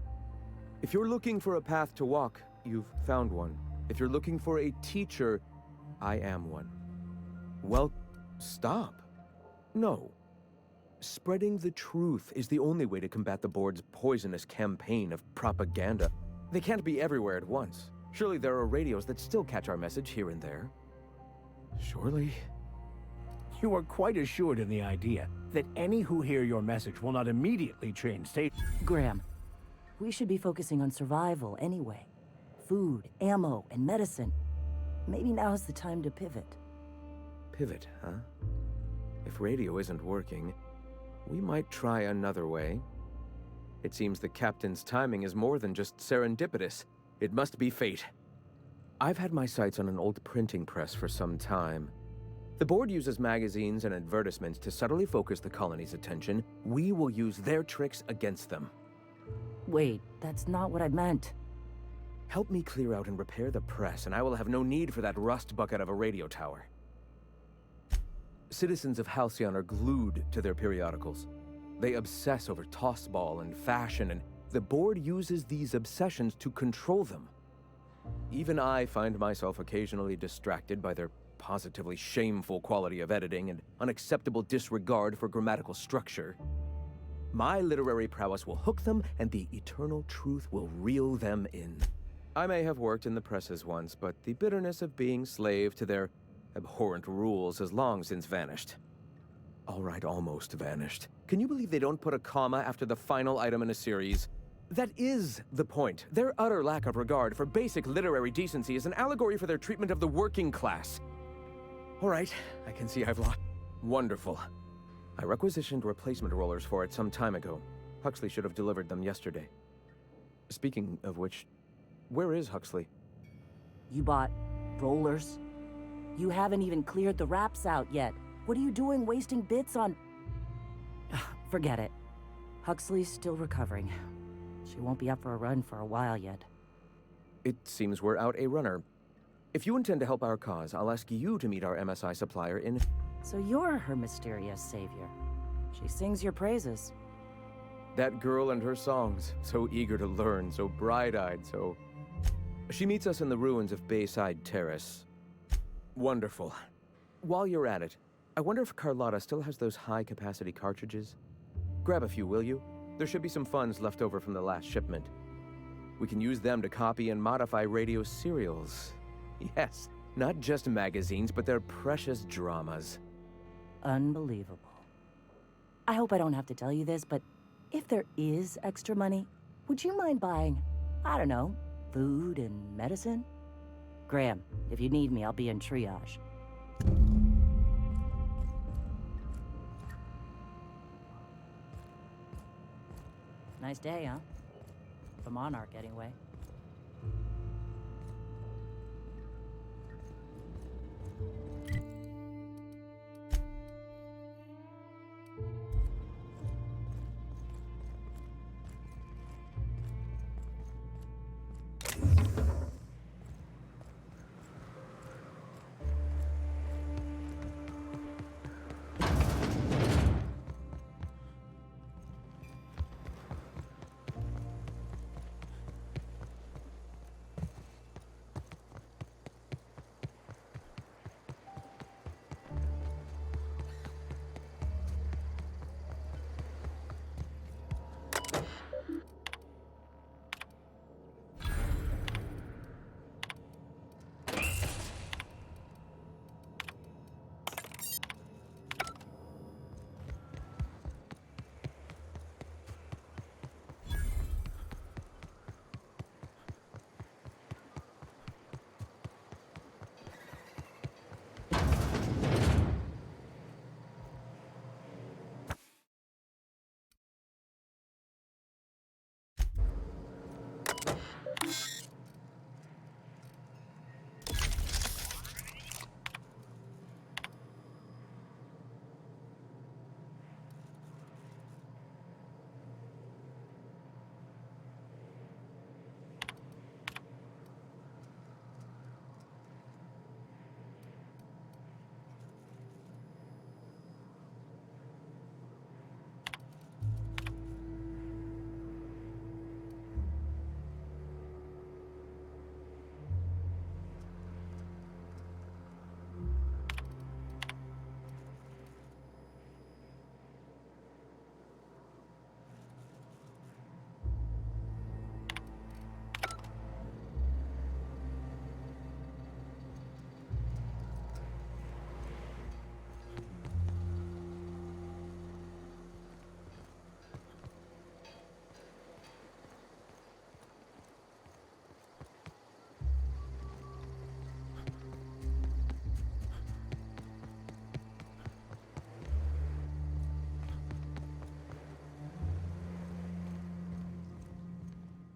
If you're looking for a path to walk, you've found one. If you're looking for a teacher, I am one. Well, stop. No. Spreading the truth is the only way to combat the board's poisonous campaign of propaganda. They can't be everywhere at once. Surely there are radios that still catch our message here and there. Surely. You are quite assured in the idea that any who hear your message will not immediately change state. Graham, we should be focusing on survival anyway. Food, ammo, and medicine. Maybe now's the time to pivot. Pivot, huh? If radio isn't working, we might try another way. It seems the captain's timing is more than just serendipitous. It must be fate. I've had my sights on an old printing press for some time. The board uses magazines and advertisements to subtly focus the colony's attention. We will use their tricks against them. Wait, that's not what I meant. Help me clear out and repair the press, and I will have no need for that rust bucket of a radio tower. Citizens of Halcyon are glued to their periodicals. They obsess over tossball and fashion, and the board uses these obsessions to control them. Even I find myself occasionally distracted by their positively shameful quality of editing and unacceptable disregard for grammatical structure. My literary prowess will hook them, and the eternal truth will reel them in. I may have worked in the presses once, but the bitterness of being slave to their abhorrent rules has long since vanished. All right, almost vanished. Can you believe they don't put a comma after the final item in a series? That is the point. Their utter lack of regard for basic literary decency is an allegory for their treatment of the working class. All right, I can see I've lost. Wonderful. I requisitioned replacement rollers for it some time ago. Huxley should have delivered them yesterday. Speaking of which, where is Huxley? You bought rollers? You haven't even cleared the wraps out yet. What are you doing wasting bits on... Forget it. Huxley's still recovering. She won't be up for a run for a while yet. It seems we're out a runner. If you intend to help our cause, I'll ask you to meet our MSI supplier in... So you're her mysterious savior. She sings your praises. That girl and her songs, so eager to learn, so bright-eyed, so... She meets us in the ruins of Bayside Terrace. Wonderful. While you're at it, I wonder if Carlotta still has those high-capacity cartridges? Grab a few, will you? There should be some funds left over from the last shipment. We can use them to copy and modify radio serials. Yes, not just magazines, but their precious dramas. Unbelievable. I hope I don't have to tell you this, but if there is extra money, would you mind buying, I don't know, food and medicine? Graham, if you need me, I'll be in triage. Nice day, huh? For Monarch, anyway.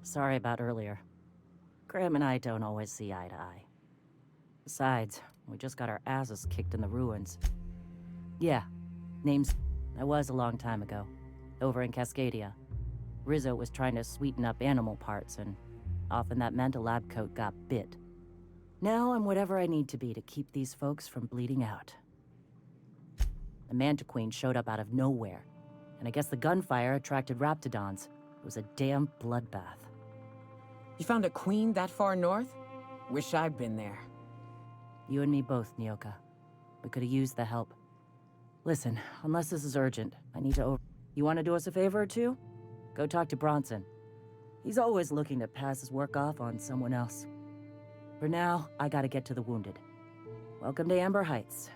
Sorry about earlier. Graham and I don't always see eye to eye. Besides, we just got our asses kicked in the ruins. Yeah, name's... That was a long time ago. Over in Cascadia. Rizzo was trying to sweeten up animal parts, and often that meant a lab coat got bit. Now I'm whatever I need to be to keep these folks from bleeding out. The Mantiqueen showed up out of nowhere, and I guess the gunfire attracted Raptidons. It was a damn bloodbath. You found a queen that far north? Wish I'd been there. You and me both, Nyoka. We could have used the help. Listen, unless this is urgent, I need to You want to do us a favor or two? Go talk to Bronson. He's always looking to pass his work off on someone else. For now, I gotta get to the wounded. Welcome to Amber Heights.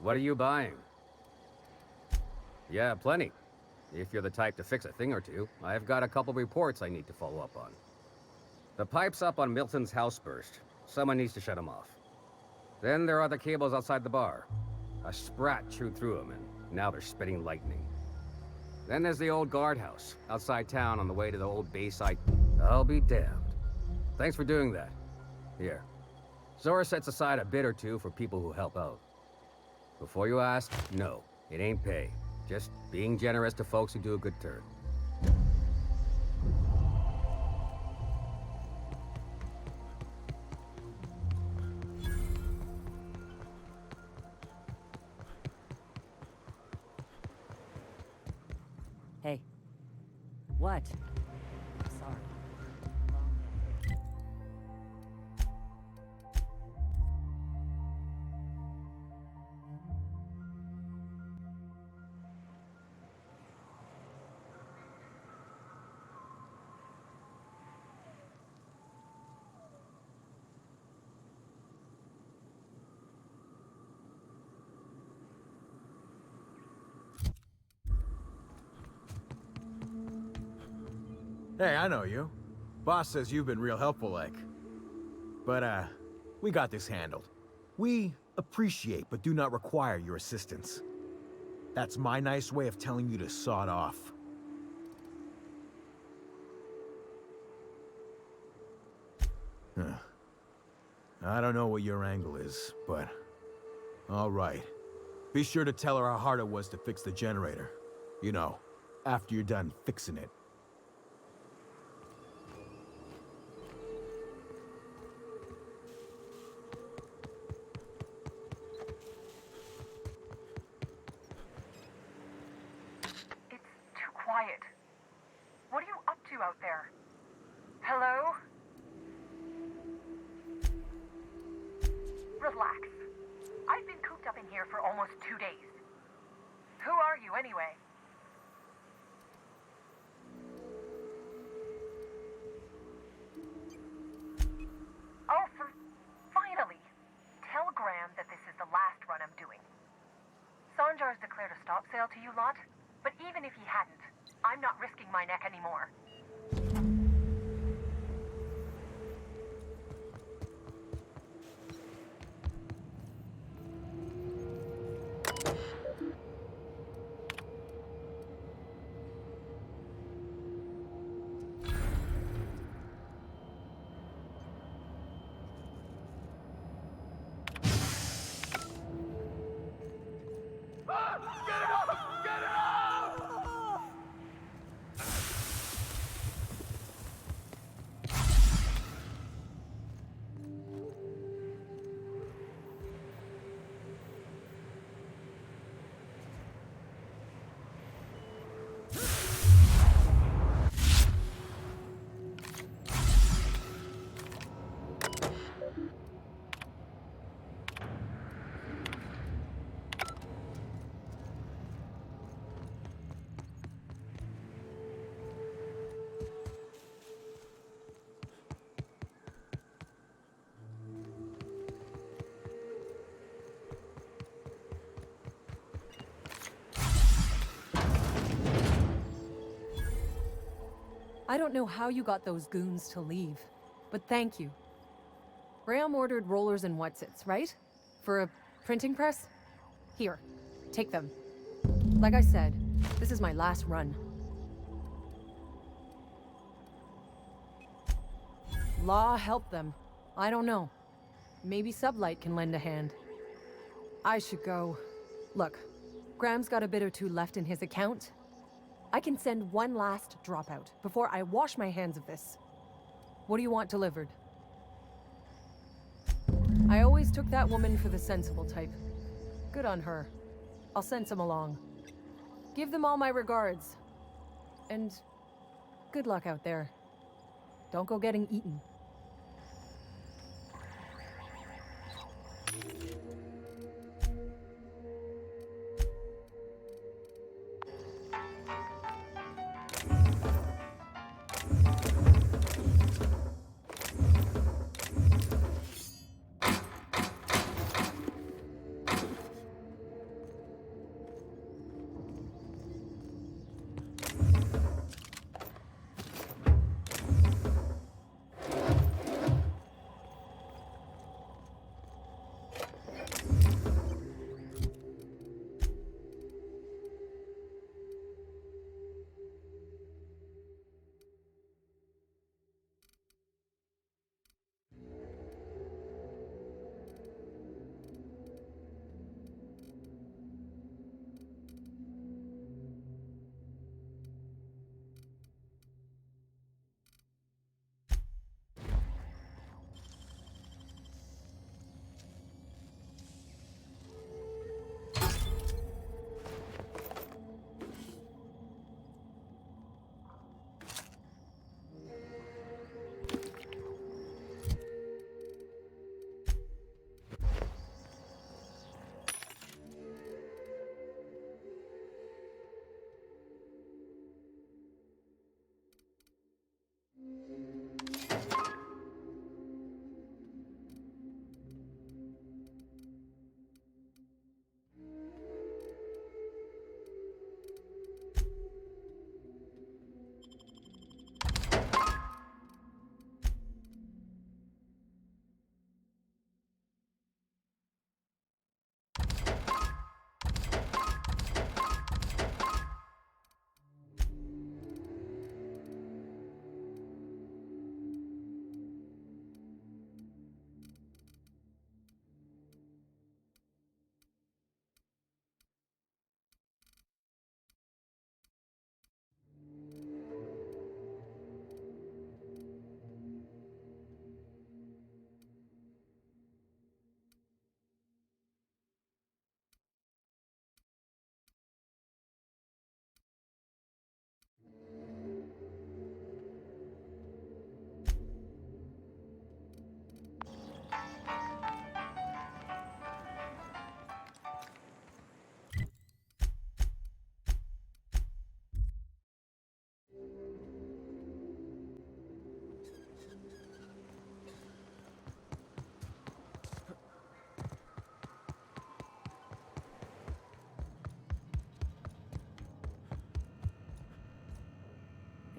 What are you buying? Yeah, plenty. If you're the type to fix a thing or two, I've got a couple reports I need to follow up on. The pipe's up on Milton's house burst. Someone needs to shut them off. Then there are the cables outside the bar. A sprat chewed through them, and now they're spitting lightning. Then there's the old guardhouse, outside town on the way to the old Bayside. I'll be damned. Thanks for doing that. Here. Zora sets aside a bit or two for people who help out. Before you ask, no, it ain't pay. Just being generous to folks who do a good turn. Hey. What? Sorry. Hey, I know you. Boss says you've been real helpful, like. But, we got this handled. We appreciate but do not require your assistance. That's my nice way of telling you to sod off. Huh. I don't know what your angle is, but... all right. Be sure to tell her how hard it was to fix the generator. You know, after you're done fixing it. Quiet. What are you up to out there? Hello? Relax. I've been cooped up in here for almost 2 days. Who are you, anyway? Oh, finally! Tell Graham that this is the last run I'm doing. Sanjar's declared a stop sale to you lot, but even if he hadn't, I'm not risking my neck anymore. I don't know how you got those goons to leave, but thank you. Graham ordered rollers and whatsits, right? For a printing press? Here, take them. Like I said, this is my last run. Law help them. I don't know. Maybe Sublight can lend a hand. I should go. Look, Graham's got a bit or two left in his account. I can send one last dropout before I wash my hands of this. What do you want delivered? I always took that woman for the sensible type. Good on her. I'll send some along. Give them all my regards. And good luck out there. Don't go getting eaten.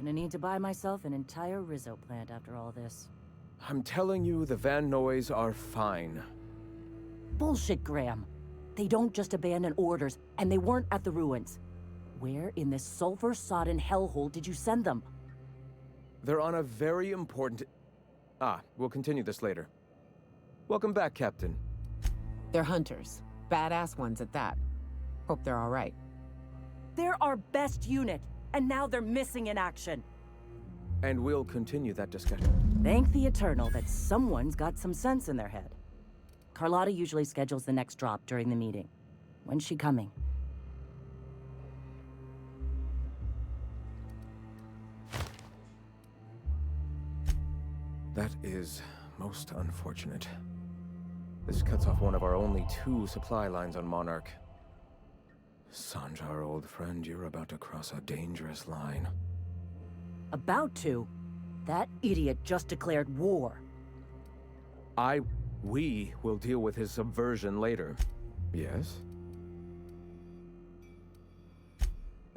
Gonna need to buy myself an entire Rizzo plant after all this. I'm telling you, the Van Noys are fine. Bullshit, Graham. They don't just abandon orders, and they weren't at the ruins. Where in this sulfur-sodden hellhole did you send them? They're on a very important... we'll continue this later. Welcome back, Captain. They're hunters. Badass ones at that. Hope they're all right. They're our best unit, and now they're missing in action. And we'll continue that discussion. Thank the Eternal that someone's got some sense in their head. Carlotta usually schedules the next drop during the meeting. When's she coming? That is most unfortunate. This cuts off one of our only 2 supply lines on Monarch. Sanjar, old friend, you're about to cross a dangerous line. About to? That idiot just declared war. We will deal with his subversion later. Yes?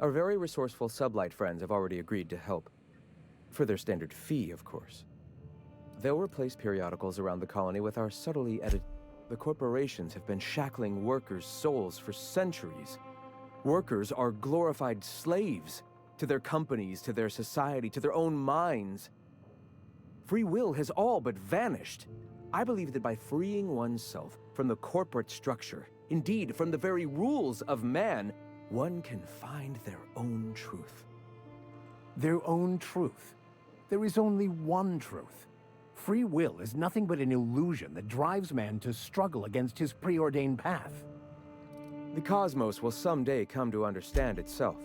Our very resourceful sublight friends have already agreed to help. For their standard fee, of course. They'll replace periodicals around the colony with our subtly edited... The corporations have been shackling workers' souls for centuries. Workers are glorified slaves to their companies, to their society, to their own minds. Free will has all but vanished. I believe that by freeing oneself from the corporate structure, indeed from the very rules of man, one can find their own truth. Their own truth? There is only one truth. Free will is nothing but an illusion that drives man to struggle against his preordained path. The cosmos will someday come to understand itself.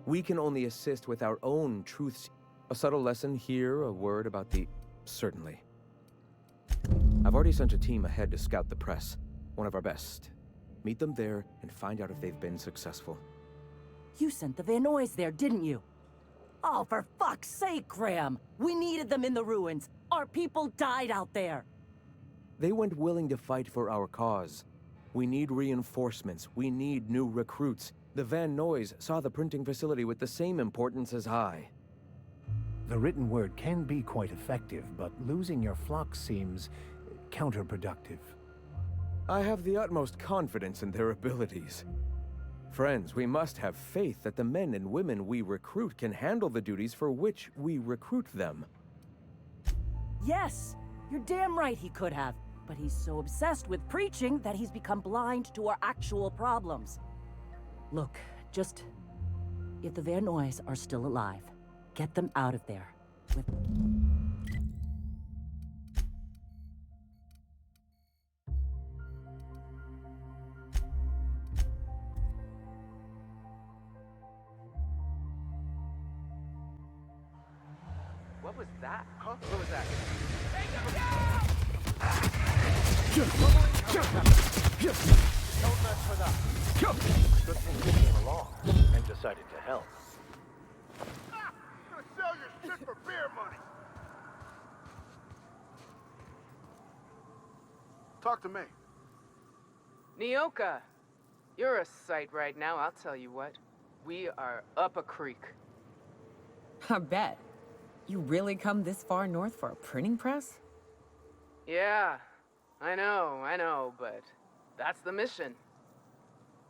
We can only assist with our own truths. A subtle lesson here, a word about the... Certainly. I've already sent a team ahead to scout the press. One of our best. Meet them there and find out if they've been successful. You sent the Van Noys there, didn't you? Oh, for fuck's sake, Graham! We needed them in the ruins! Our people died out there! They went willing to fight for our cause. We need reinforcements. We need new recruits. The Van Noys saw the printing facility with the same importance as I. The written word can be quite effective, but losing your flock seems counterproductive. I have the utmost confidence in their abilities. Friends, we must have faith that the men and women we recruit can handle the duties for which we recruit them. Yes! You're damn right he could have. But he's so obsessed with preaching that he's become blind to our actual problems. Look, just... if the Van Noys are still alive, get them out of there. With... What was that? Huh? What was that? Don't mess with us. Good thing you came along and decided to help. Gonna sell your shit for beer money. Talk to me. Nyoka, you're a sight right now, I'll tell you what. We are up a creek. I bet. You really come this far north for a printing press? Yeah, I know, but that's the mission.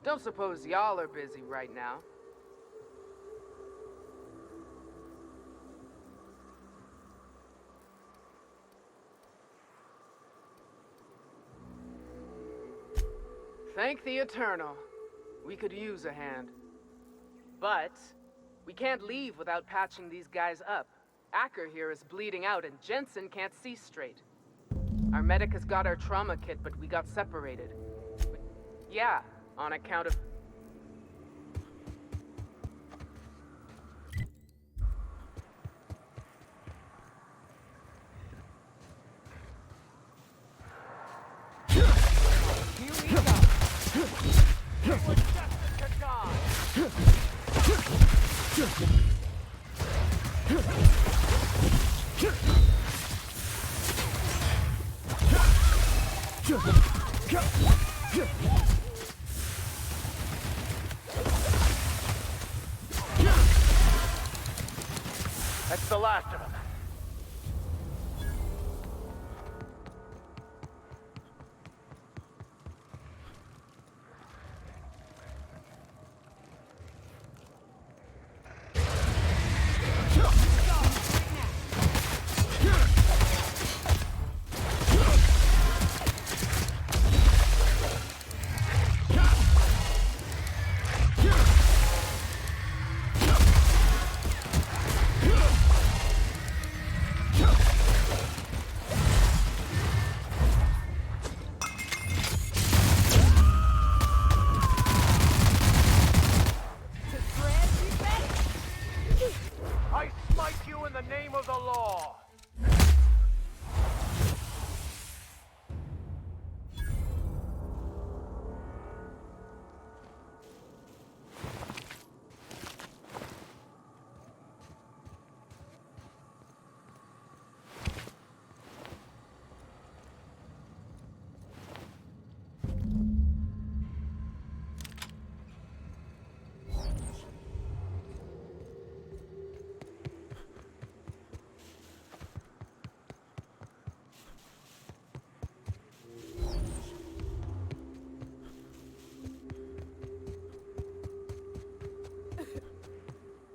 Don't suppose y'all are busy right now. Thank the Eternal. We could use a hand. But we can't leave without patching these guys up. Acker here is bleeding out and Jensen can't see straight. Our medic has got our trauma kit, but we got separated. Yeah, on account of... Here we go! It was justice to God! the last of them. I smite you in the name of the law.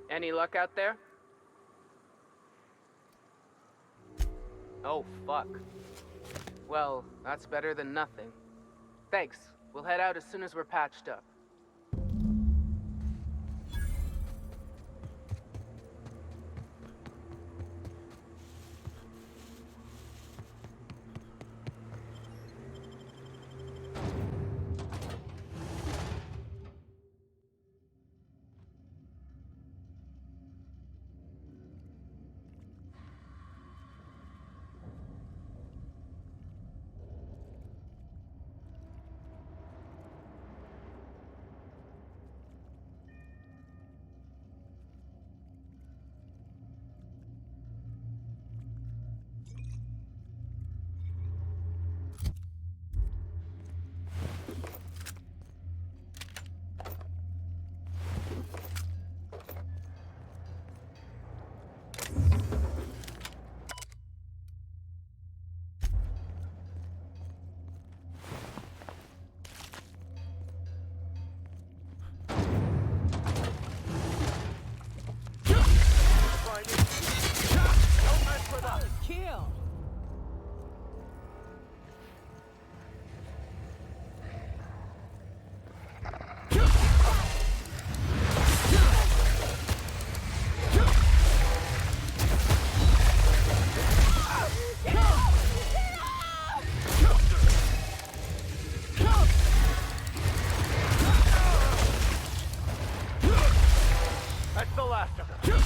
Any luck out there? Oh, fuck. Well, that's better than nothing. Thanks. We'll head out as soon as we're patched up. Kill! That's the last of them.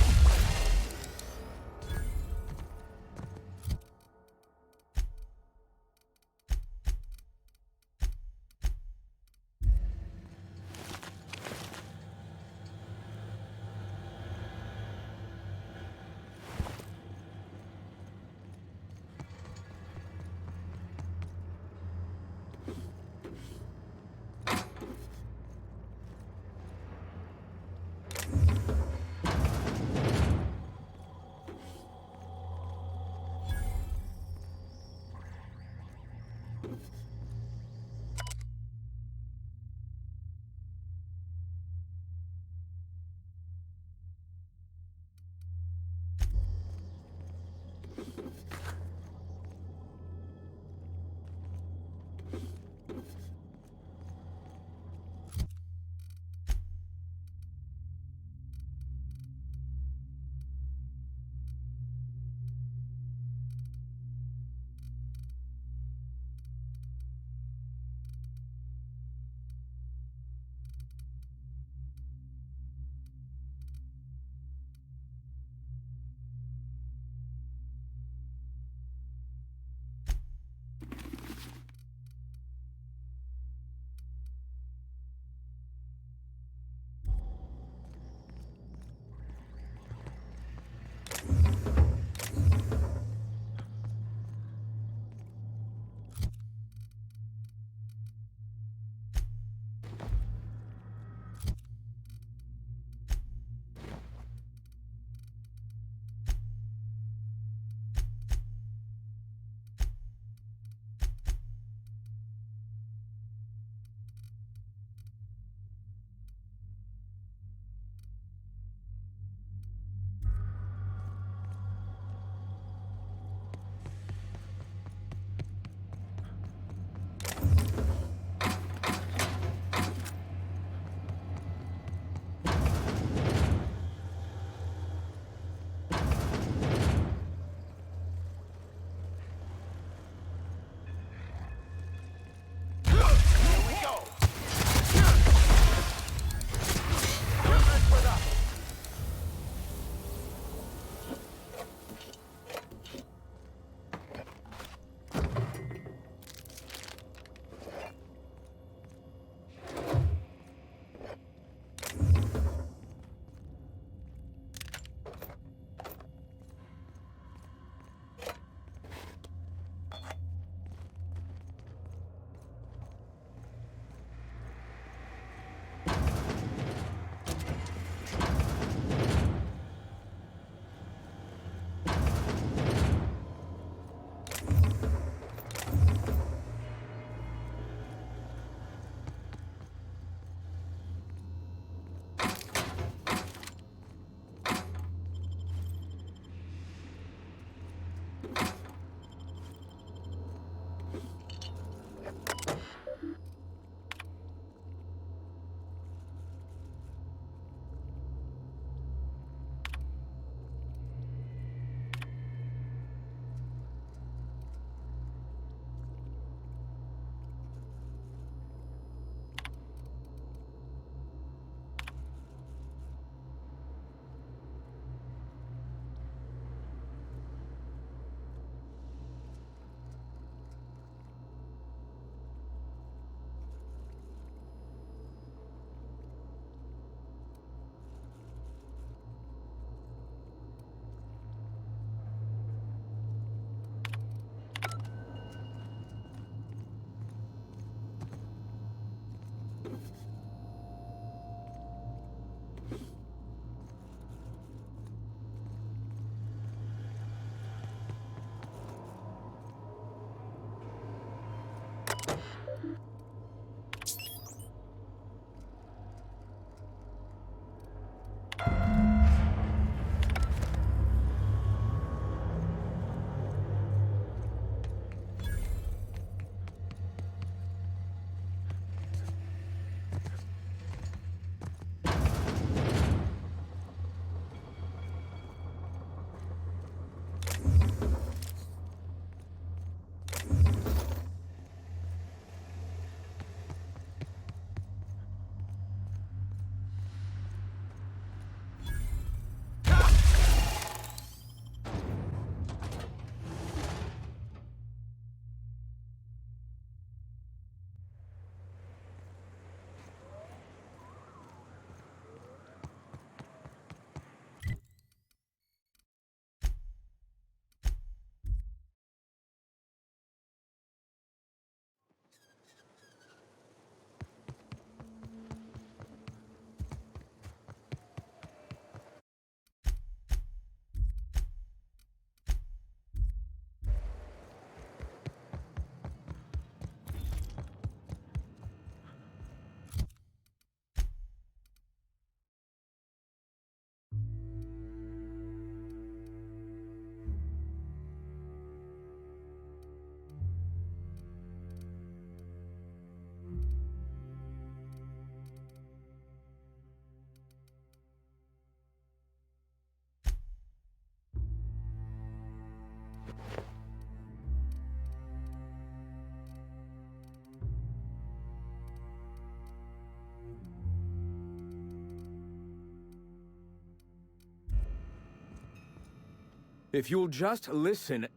If you'll just listen...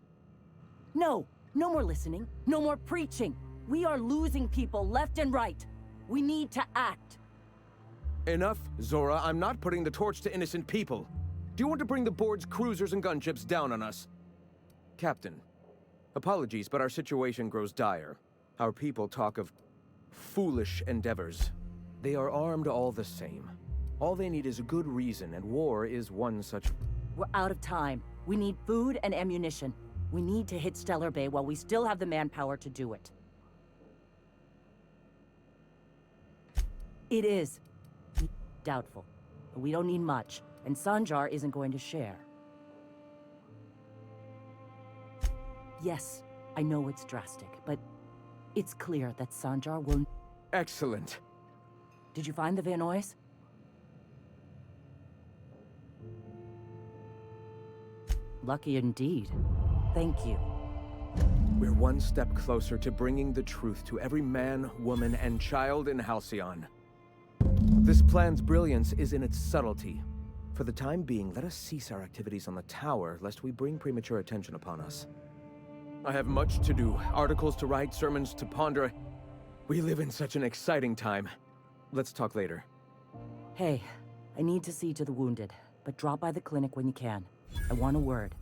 No! No more listening. No more preaching. We are losing people left and right. We need to act. Enough, Zora. I'm not putting the torch to innocent people. Do you want to bring the board's cruisers and gunships down on us? Captain, apologies, but our situation grows dire. Our people talk of foolish endeavors. They are armed all the same. All they need is a good reason, and war is one such... We're out of time. We need food and ammunition. We need to hit Stellar Bay while we still have the manpower to do it. It is. Doubtful. But we don't need much, and Sanjar isn't going to share. Yes, I know it's drastic, but it's clear that Sanjar will... Excellent. Did you find the Vanois? Lucky indeed. Thank you. We're one step closer to bringing the truth to every man, woman, and child in Halcyon. This plan's brilliance is in its subtlety. For the time being, let us cease our activities on the tower, lest we bring premature attention upon us. I have much to do, articles to write, sermons to ponder. We live in such an exciting time. Let's talk later. Hey, I need to see to the wounded, but drop by the clinic when you can. I want a word.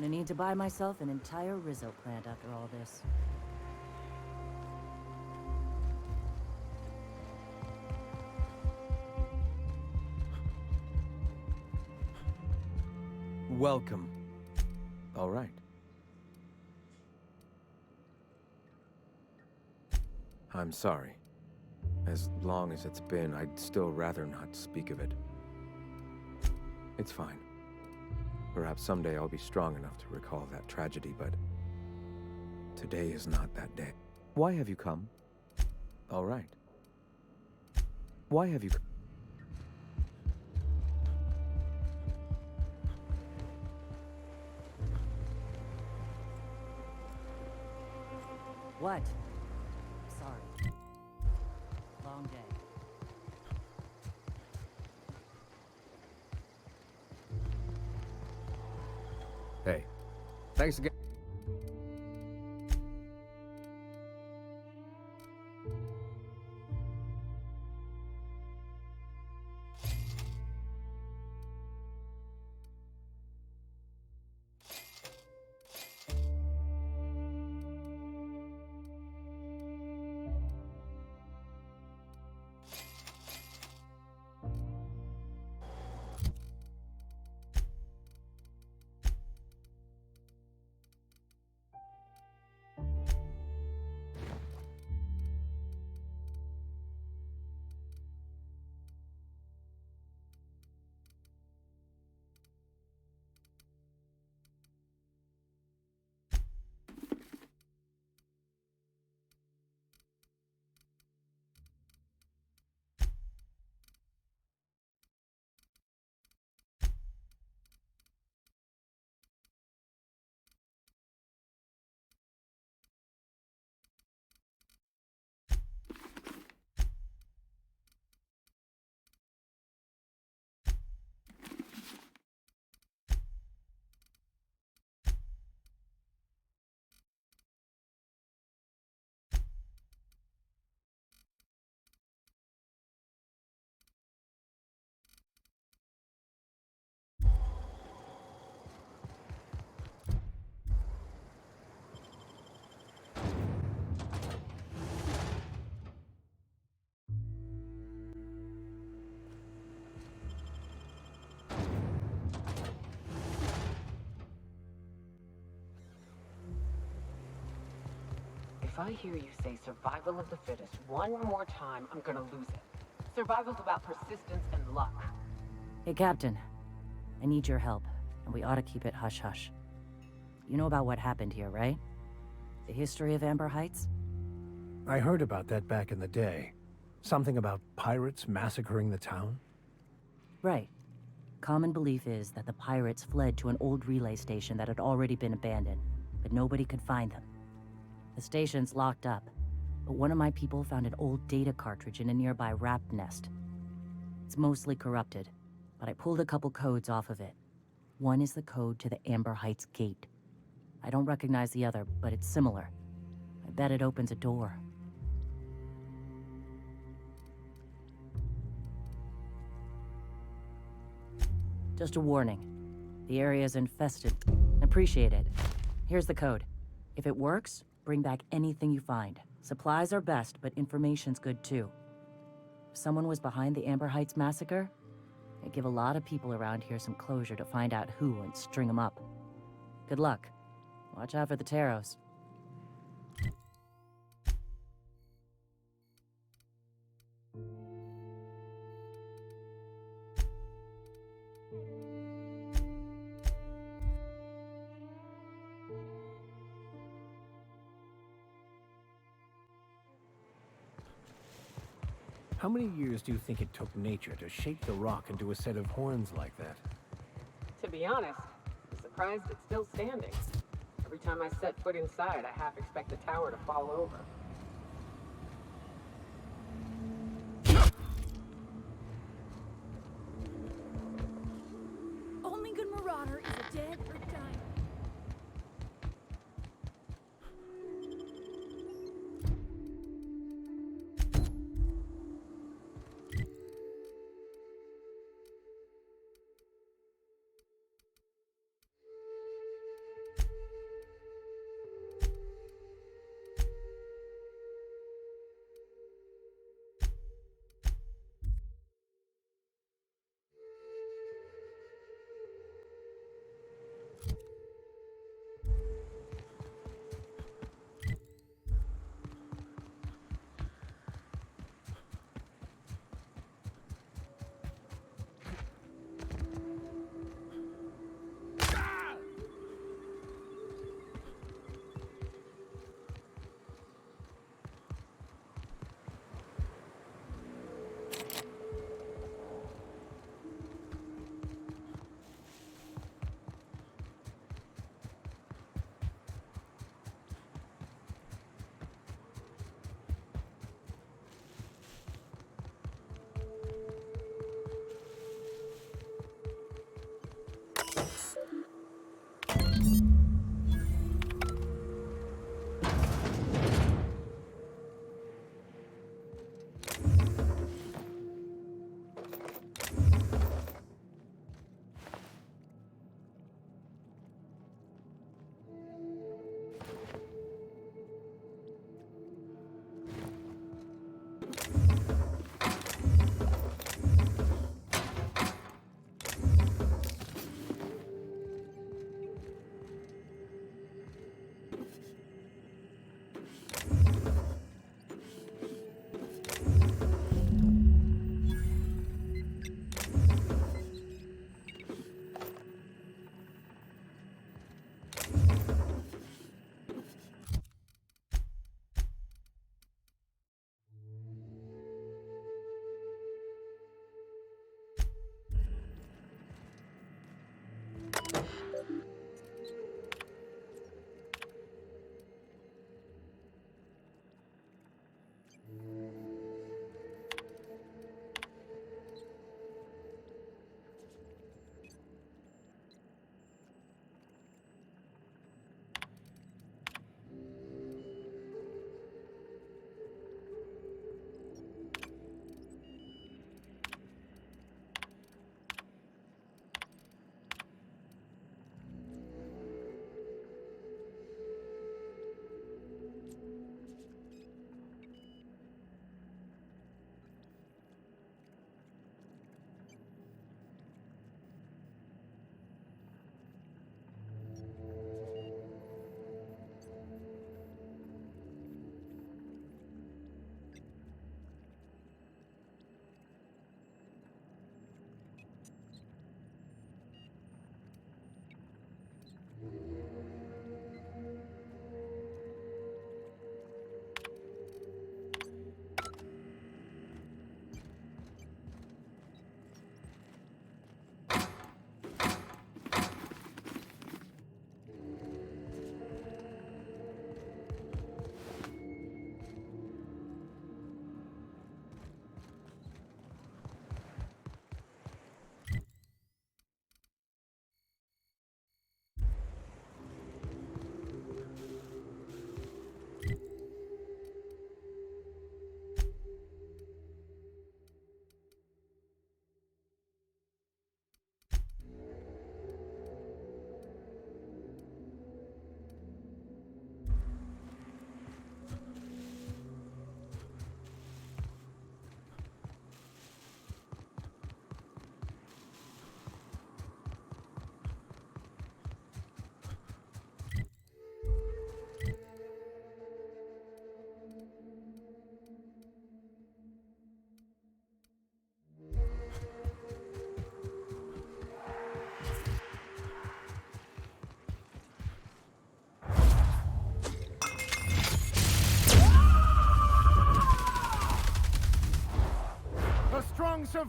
Gonna need to buy myself an entire Rizzo plant after all this. welcome. All right. I'm sorry. As long as it's been, I'd still rather not speak of it. It's fine. Perhaps someday I'll be strong enough to recall that tragedy, but today is not that day. Why have you come? All right. Why have you come? What? Sorry. Long day. Hey, thanks again. If I hear you say survival of the fittest one more time, I'm gonna lose it. Survival's about persistence and luck. Hey, Captain. I need your help, and we ought to keep it hush-hush. You know about what happened here, right? The history of Amber Heights? I heard about that back in the day. Something about pirates massacring the town? Right. Common belief is that the pirates fled to an old relay station that had already been abandoned, but nobody could find them. The station's locked up, but one of my people found an old data cartridge in a nearby rat nest. It's mostly corrupted, but I pulled a couple codes off of it. One is the code to the Amber Heights gate. I don't recognize the other, but it's similar. I bet it opens a door. Just a warning. The area's infested. Appreciate it. Here's the code. If it works, bring back anything you find. Supplies are best, but information's good too. If someone was behind the Amber Heights massacre, it'd give a lot of people around here some closure to find out who and string them up. Good luck. Watch out for the Taros. How many years do you think it took nature to shape the rock into a set of horns like that? To be honest, I'm surprised it's still standing. Every time I set foot inside, I half expect the tower to fall over. Only good marauder is a dead or dying.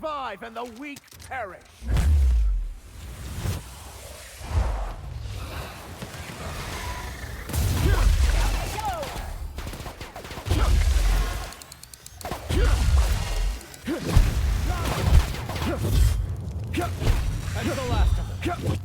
survive and the weak perish. That's the last of them.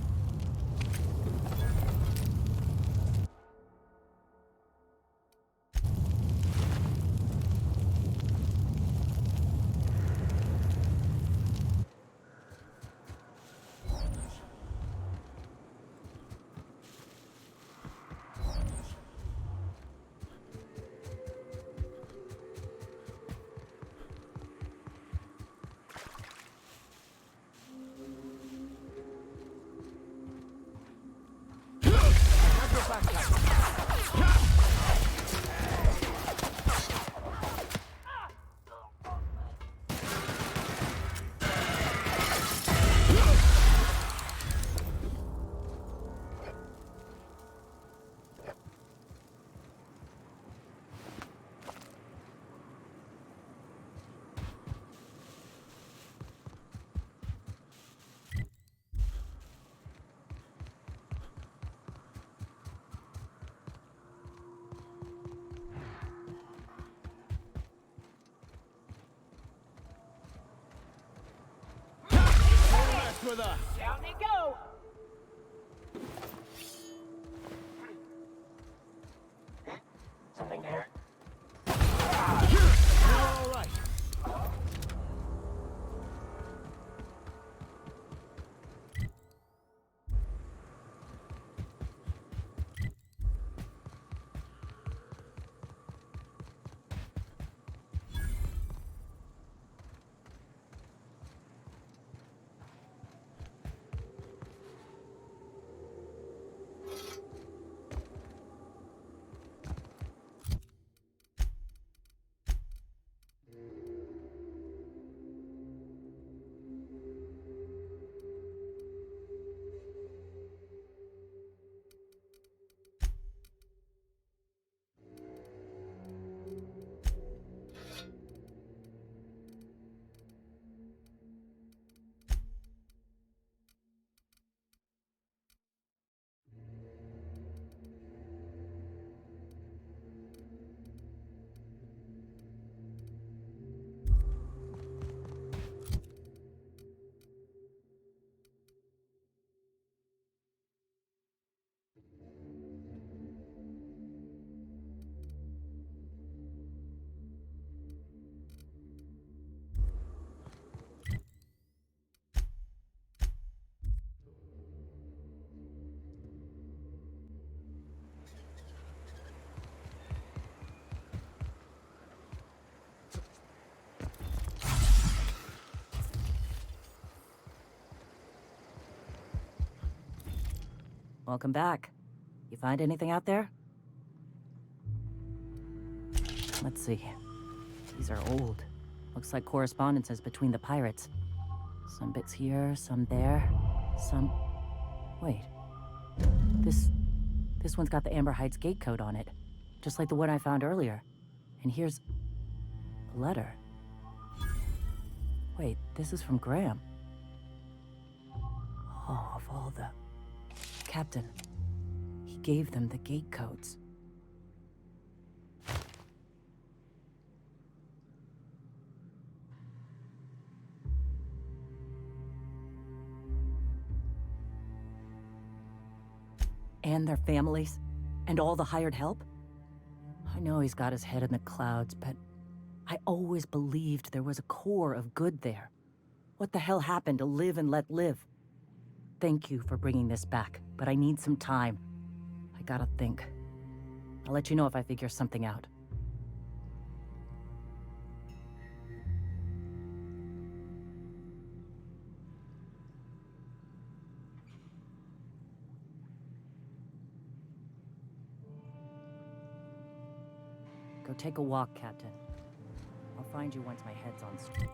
With us. Down they go! Something there. You're all right. Welcome back. You find anything out there? Let's see. These are old. Looks like correspondences between the pirates. Some bits here, some there, some... Wait. This one's got the Amber Heights gate code on it. Just like the one I found earlier. And here's... a letter. Wait, this is from Graham. Oh, of all the... Captain. He gave them the gate codes. And their families? And all the hired help? I know he's got his head in the clouds, but I always believed there was a core of good there. What the hell happened to live and let live? Thank you for bringing this back, but I need some time. I gotta think. I'll let you know if I figure something out. Go take a walk, Captain. I'll find you once my head's on straight.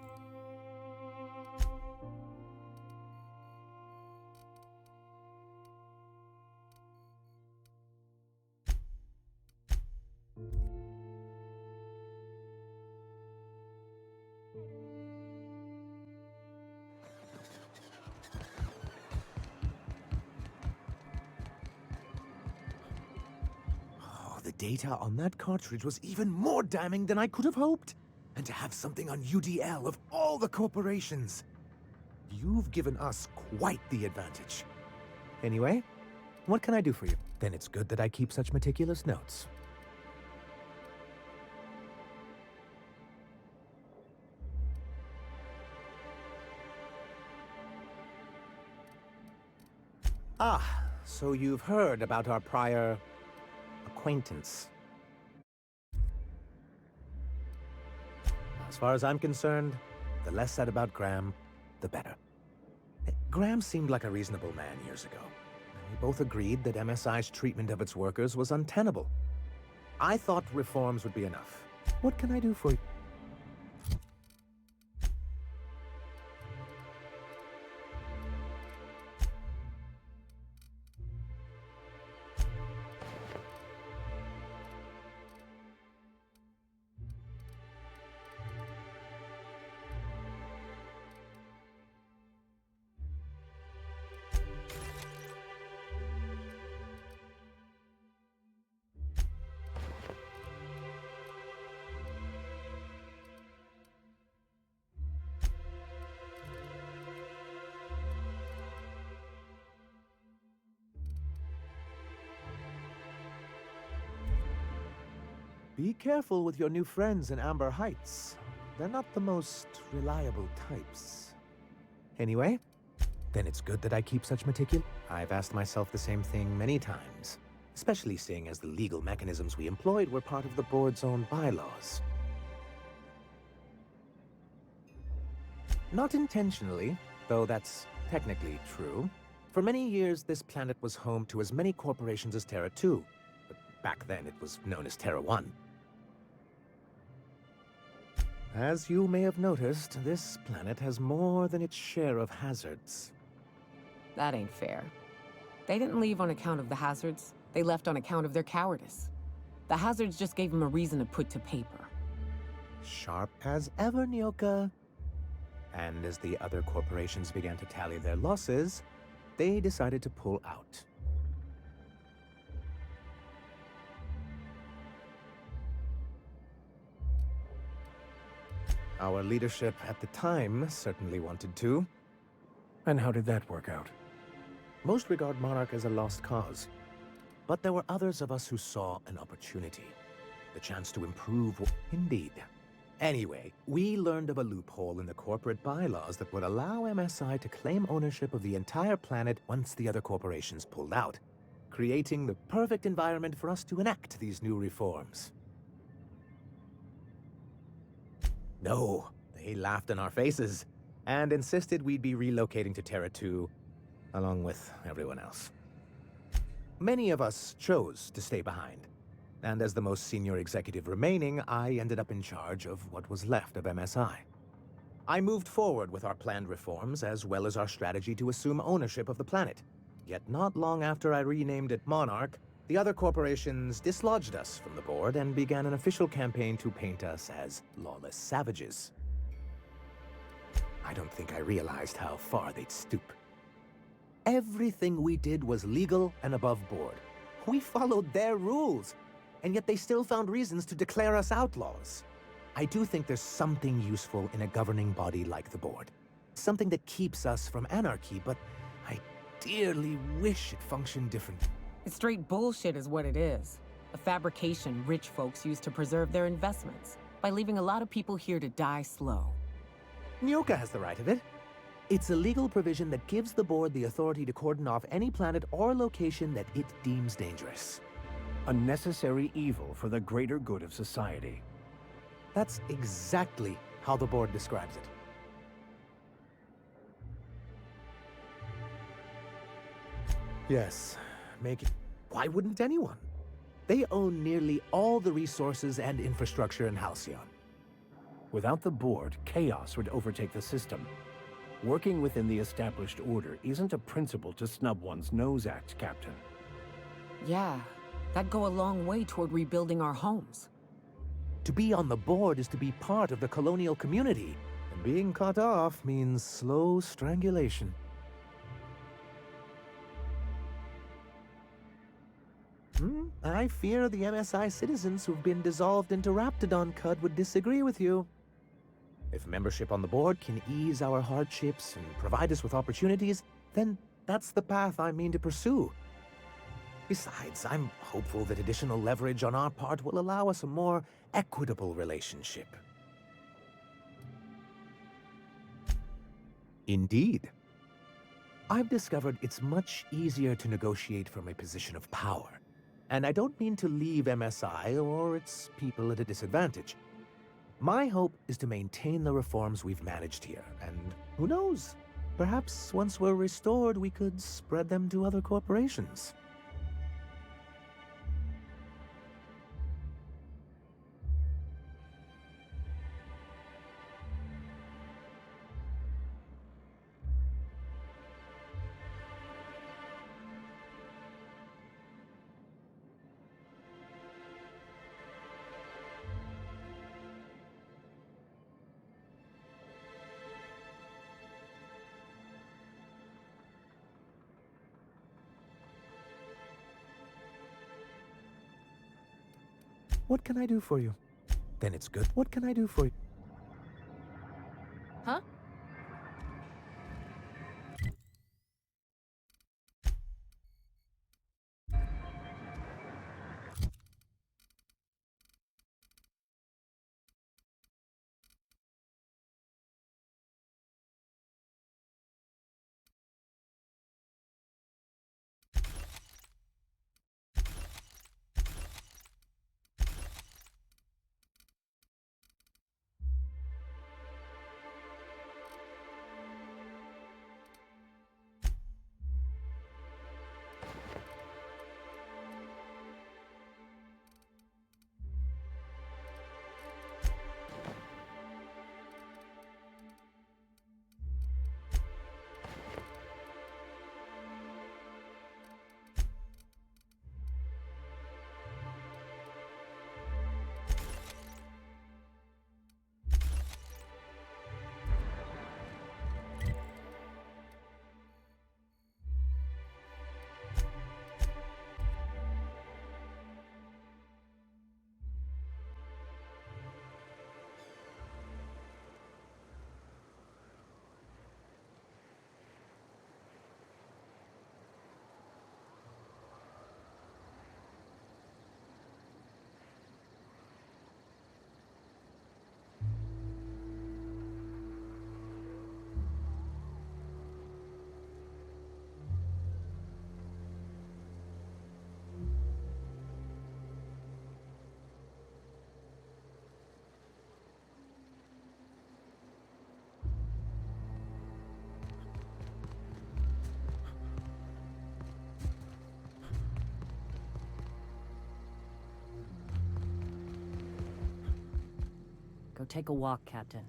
The data on that cartridge was even more damning than I could have hoped. And to have something on UDL of all the corporations. You've given us quite the advantage. Anyway, what can I do for you? Then it's good that I keep such meticulous notes. Ah, so you've heard about our prior acquaintance. As far as I'm concerned, the less said about Graham, the better. Graham seemed like a reasonable man years ago. We both agreed that MSI's treatment of its workers was untenable. I thought reforms would be enough. What can I do for you? Be careful with your new friends in Amber Heights. They're not the most reliable types. Anyway, then it's good that I keep such meticulous. I've asked myself the same thing many times, especially seeing as the legal mechanisms we employed were part of the board's own bylaws. Not intentionally, though that's technically true. For many years, this planet was home to as many corporations as Terra 2. But back then, it was known as Terra 1. As you may have noticed, this planet has more than its share of hazards. That ain't fair. They didn't leave on account of the hazards. They left on account of their cowardice. The hazards just gave them a reason to put to paper. Sharp as ever, Nyoka. And as the other corporations began to tally their losses, they decided to pull out. Our leadership at the time certainly wanted to. And how did that work out? Most regard Monarch as a lost cause. But there were others of us who saw an opportunity. The chance to improve. Indeed. Anyway, we learned of a loophole in the corporate bylaws that would allow MSI to claim ownership of the entire planet once the other corporations pulled out, creating the perfect environment for us to enact these new reforms. No, they laughed in our faces and insisted we'd be relocating to Terra 2, along with everyone else. Many of us chose to stay behind, and as the most senior executive remaining, I ended up in charge of what was left of MSI. I moved forward with our planned reforms, as well as our strategy to assume ownership of the planet. Yet not long after I renamed it Monarch, the other corporations dislodged us from the board and began an official campaign to paint us as lawless savages. I don't think I realized how far they'd stoop. Everything we did was legal and above board. We followed their rules, and yet they still found reasons to declare us outlaws. I do think there's something useful in a governing body like the board. Something that keeps us from anarchy, but I dearly wish it functioned differently. It's straight bullshit is what it is. A fabrication rich folks use to preserve their investments, by leaving a lot of people here to die slow. Nyoka has the right of it. It's a legal provision that gives the board the authority to cordon off any planet or location that it deems dangerous. A necessary evil for the greater good of society. That's exactly how the board describes it. Yes, make it. Why wouldn't anyone? They own nearly all the resources and infrastructure in Halcyon. Without the board, chaos would overtake the system. Working within the established order isn't a principle to snub one's nose at, Captain. Yeah, that'd go a long way toward rebuilding our homes. To be on the board is to be part of the colonial community, and being cut off means slow strangulation. I fear the MSI citizens who've been dissolved into Raptidon Cud would disagree with you. If membership on the board can ease our hardships and provide us with opportunities, then that's the path I mean to pursue. Besides, I'm hopeful that additional leverage on our part will allow us a more equitable relationship. Indeed. I've discovered it's much easier to negotiate from a position of power. And I don't mean to leave MSI or its people at a disadvantage. My hope is to maintain the reforms we've managed here, and who knows? Perhaps once we're restored, we could spread them to other corporations. What can I do for you? Then it's good. What can I do for you? Huh? Go take a walk, Captain.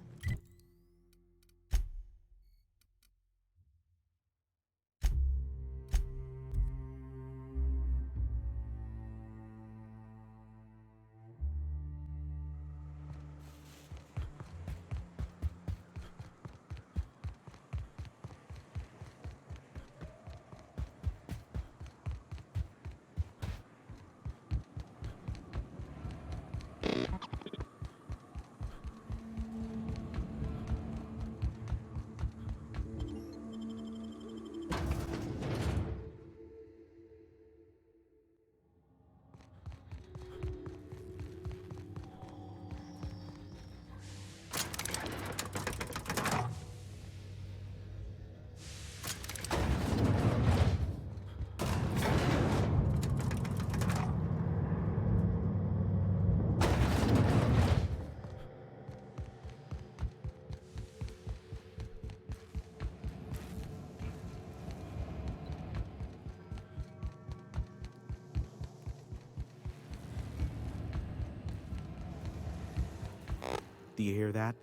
Do you hear that?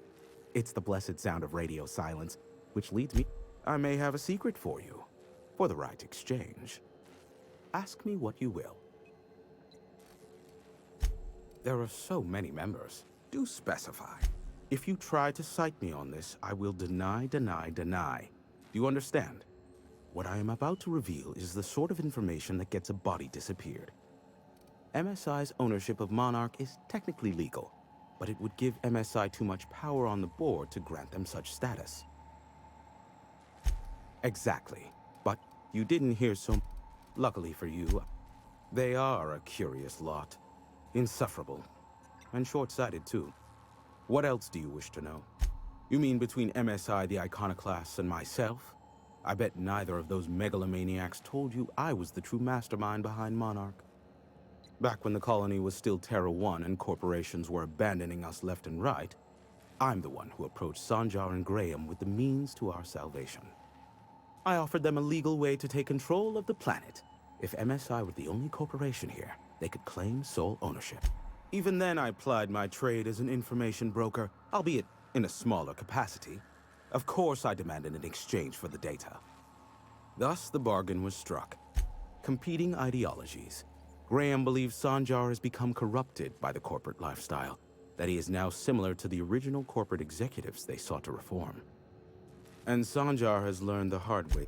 It's the blessed sound of radio silence, which leads me... I may have a secret for you, for the right exchange. Ask me what you will. There are so many members. Do specify. If you try to cite me on this, I will deny. Do you understand? What I am about to reveal is the sort of information that gets a body disappeared. MSI's ownership of Monarch is technically legal, but it would give MSI too much power on the board to grant them such status. Exactly. But you didn't hear so... Luckily for you, they are a curious lot. Insufferable. And short-sighted, too. What else do you wish to know? You mean between MSI the Iconoclasts and myself? I bet neither of those megalomaniacs told you I was the true mastermind behind Monarch. Back when the colony was still Terra 1 and corporations were abandoning us left and right, I'm the one who approached Sanjar and Graham with the means to our salvation. I offered them a legal way to take control of the planet. If MSI were the only corporation here, they could claim sole ownership. Even then, I plied my trade as an information broker, albeit in a smaller capacity. Of course, I demanded an exchange for the data. Thus, the bargain was struck. Competing ideologies. Graham believes Sanjar has become corrupted by the corporate lifestyle, that he is now similar to the original corporate executives they sought to reform. And Sanjar has learned the hard way.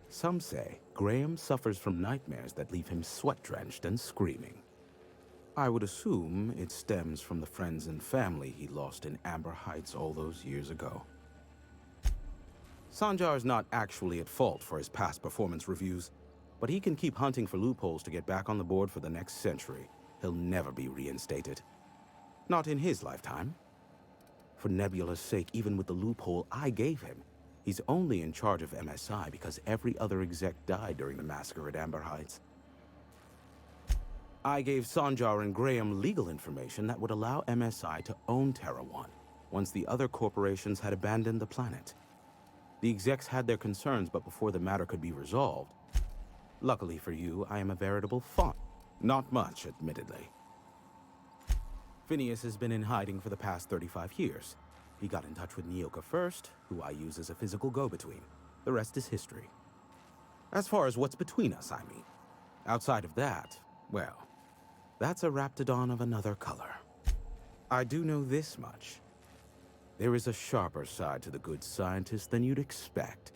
Some say Graham suffers from nightmares that leave him sweat-drenched and screaming. I would assume it stems from the friends and family he lost in Amber Heights all those years ago. Sanjar's not actually at fault for his past performance reviews, but he can keep hunting for loopholes to get back on the board for the next century. He'll never be reinstated. Not in his lifetime. For Nebula's sake, even with the loophole I gave him, he's only in charge of MSI because every other exec died during the massacre at Amber Heights. I gave Sanjar and Graham legal information that would allow MSI to own Terra 1 once the other corporations had abandoned the planet. The execs had their concerns, but before the matter could be resolved, luckily for you, I am a veritable font. Not much, admittedly. Phineas has been in hiding for the past 35 years. He got in touch with Nyoka first, who I use as a physical go-between. The rest is history. As far as what's between us, I mean. Outside of that, well, that's a raptidon of another color. I do know this much. There is a sharper side to the good scientist than you'd expect.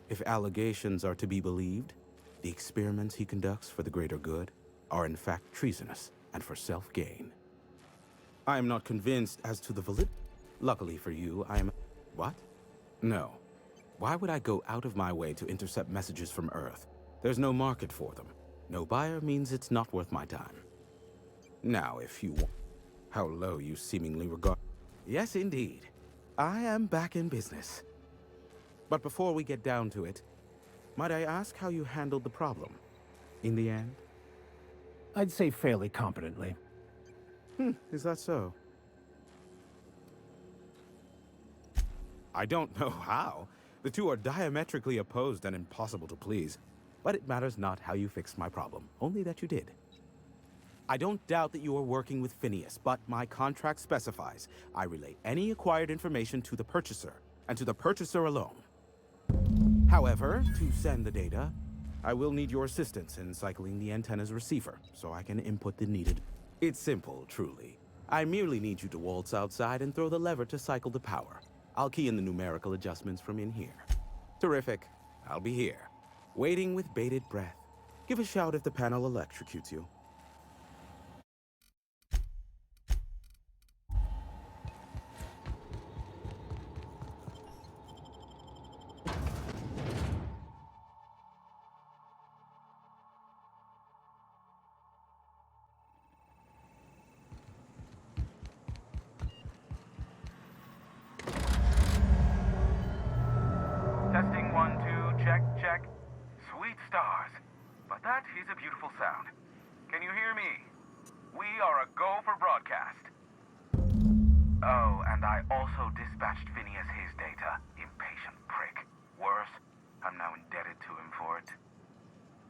If allegations are to be believed, the experiments he conducts for the greater good are in fact treasonous and for self-gain. I am not convinced as to the validity. Luckily for you, I am... What? No. Why would I go out of my way to intercept messages from Earth? There's no market for them. No buyer means it's not worth my time. Now, if you want... How low you seemingly regard... Yes, indeed. I am back in business. But before we get down to it, might I ask how you handled the problem? In the end? I'd say fairly competently. Is that so? I don't know how. The two are diametrically opposed and impossible to please. But it matters not how you fixed my problem, only that you did. I don't doubt that you are working with Phineas, but my contract specifies I relay any acquired information to the purchaser, and to the purchaser alone. However, to send the data, I will need your assistance in cycling the antenna's receiver, so I can input the needed... It's simple, truly. I merely need you to waltz outside and throw the lever to cycle the power. I'll key in the numerical adjustments from in here. Terrific. I'll be here, waiting with bated breath. Give a shout if the panel electrocutes you. Testing 1, 2, check, check. Sweet stars. But that is a beautiful sound. Can you hear me? We are a go for broadcast. Oh, and I also dispatched Phineas his data. Impatient prick. Worse, I'm now indebted to him for it.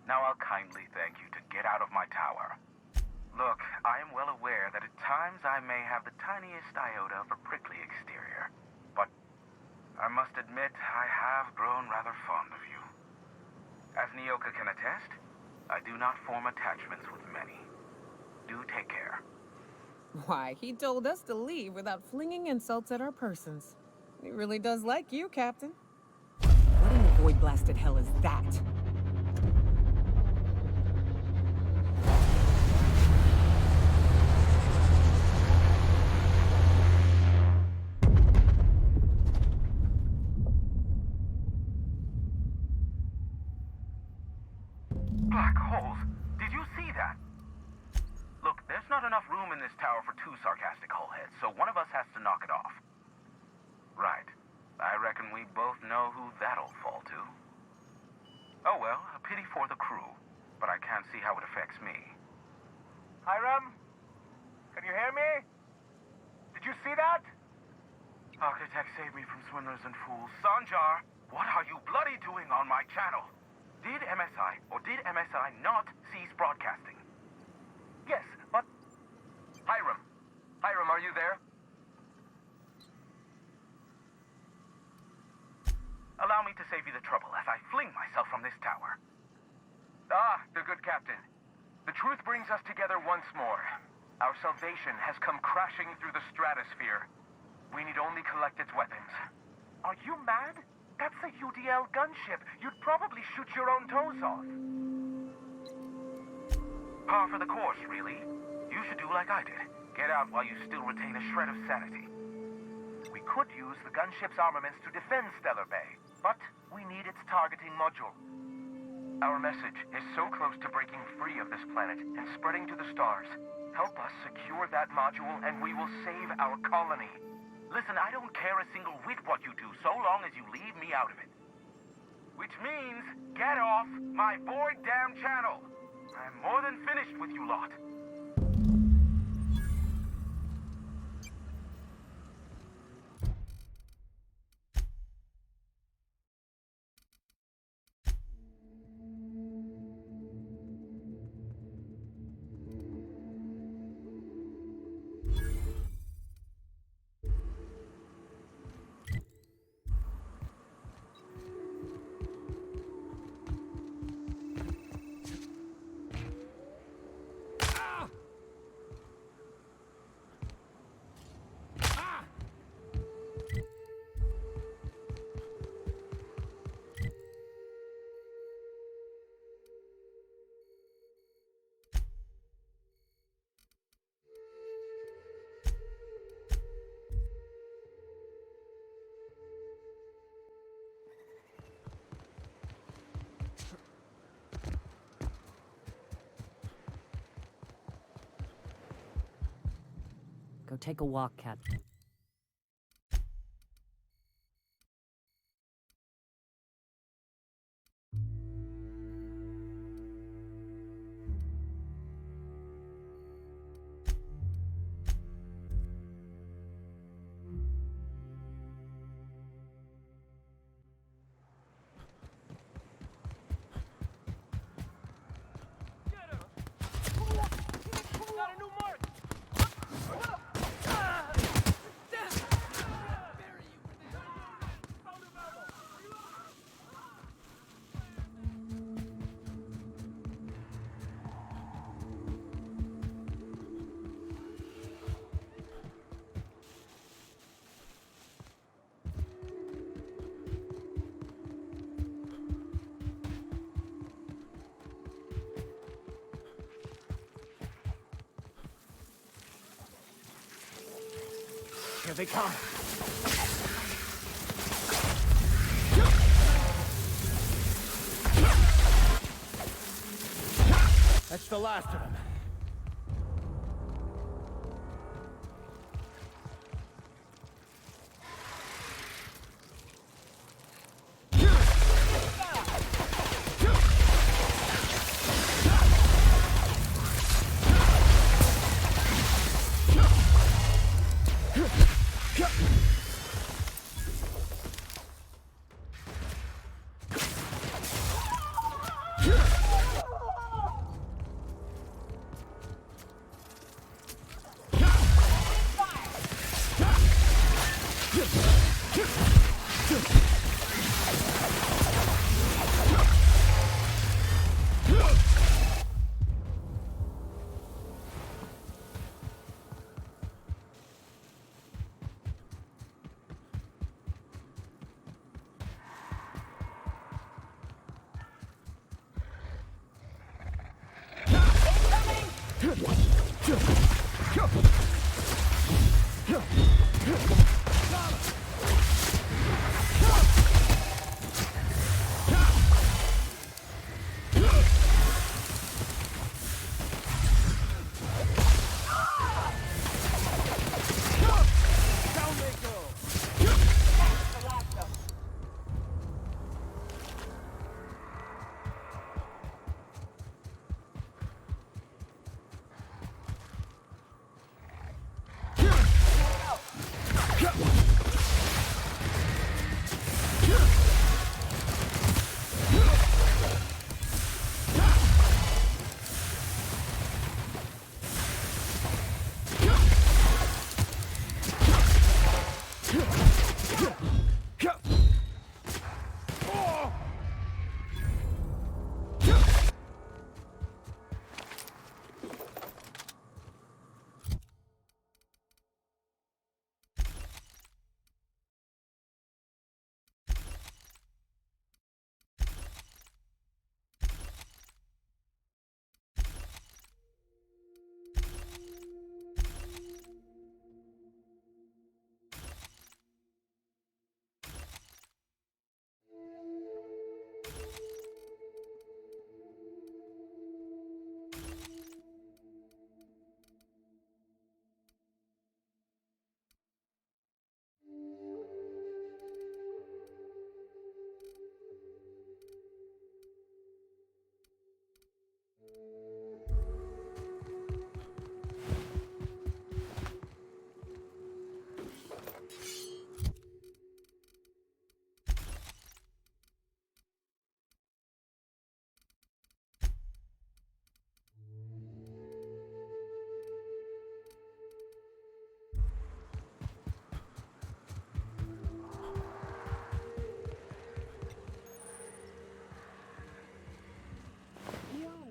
Now I'll kindly thank you to get out of my tower. Look, I am well aware that at times I may have the tiniest iota of a prickly exterior. But I must admit, I have grown rather fond of you. As Nyoka can attest, I do not form attachments with many. Do take care. Why, he told us to leave without flinging insults at our persons. He really does like you, Captain. What in the void-blasted hell is that? this tower for two sarcastic hullheads, so one of us has to knock it off. Right. I reckon we both know who that'll fall to. Oh well, a pity for the crew, but I can't see how it affects me. Hiram? Can you hear me? Did you see that? Architect, save me from swindlers and fools. Sanjar, what are you bloody doing on my channel? Did MSI or did MSI not cease broadcasting? Yes, but... Hiram! Hiram, are you there? Allow me to save you the trouble as I fling myself from this tower. Ah, the good captain. The truth brings us together once more. Our salvation has come crashing through the stratosphere. We need only collect its weapons. Are you mad? That's a UDL gunship. You'd probably shoot your own toes off. Par for the course, really. You should do like I did. Get out while you still retain a shred of sanity. We could use the gunship's armaments to defend Stellar Bay, but we need its targeting module. Our message is so close to breaking free of this planet and spreading to the stars. Help us secure that module and we will save our colony. Listen, I don't care a single whit what you do, so long as you leave me out of it. Which means, get off my void damn channel. I'm more than finished with you lot. Go take a walk, Captain. Here they come. That's the last of them.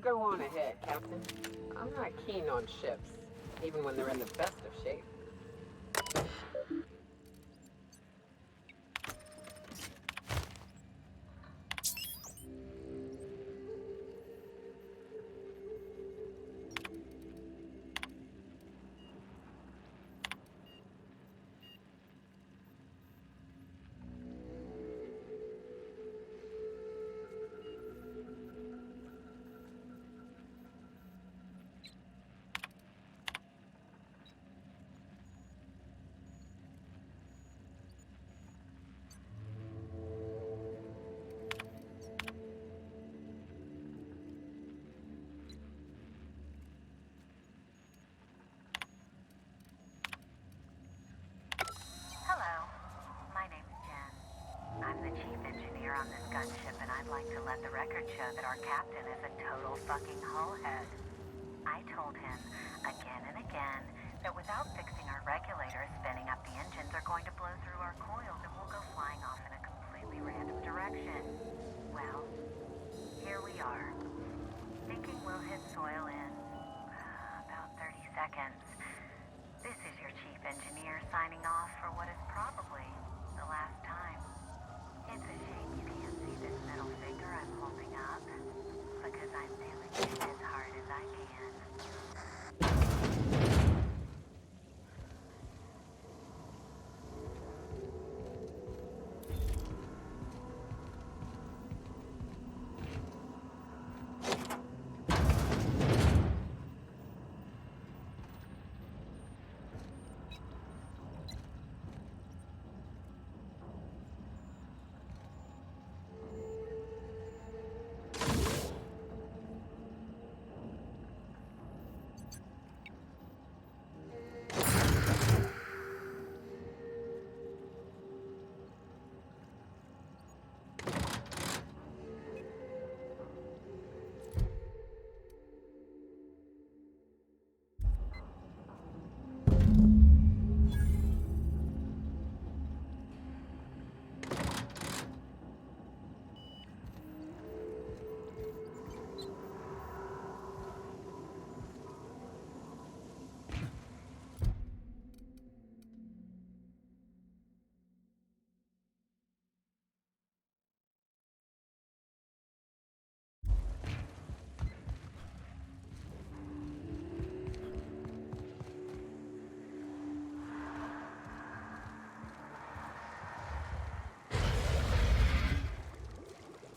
go on ahead, Captain. I'm not keen on ships, even when they're in the best of shape. I'm the chief engineer on this gunship, and I'd like to let the record show that our captain is a total fucking hullhead. I told him, again and again, that without fixing our regulators, spinning up the engines are going to blow through our coils and we'll go flying off in a completely random direction. Well, here we are. Thinking we'll hit soil in about 30 seconds. This is your chief engineer signing off for what is probably the last time. It's a shame you can't see this middle finger I'm holding up, because I'm doing it as hard as I can.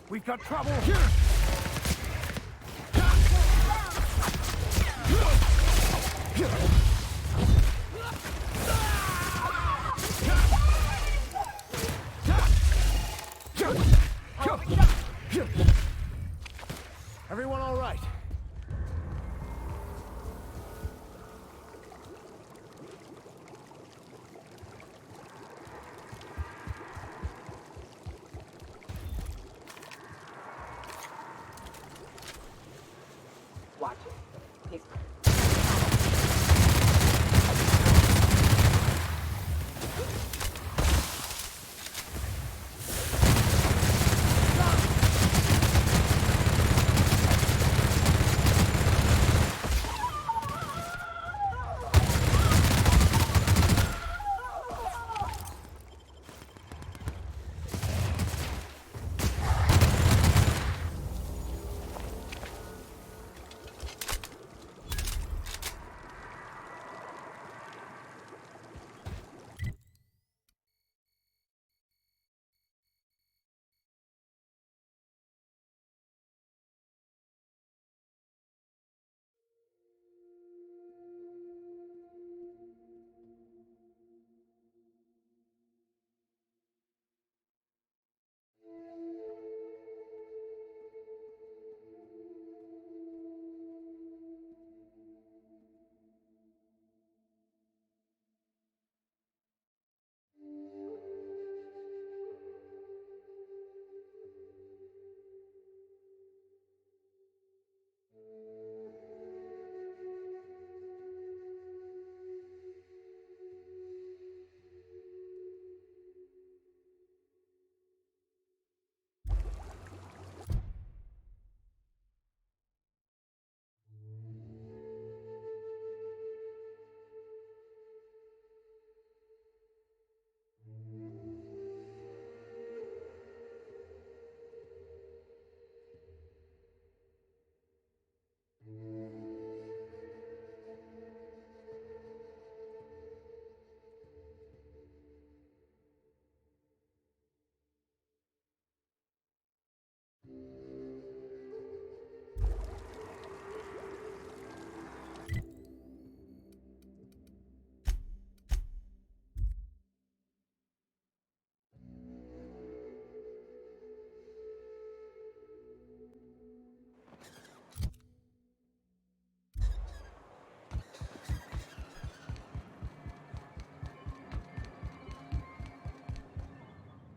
We've got trouble here! Everyone all right?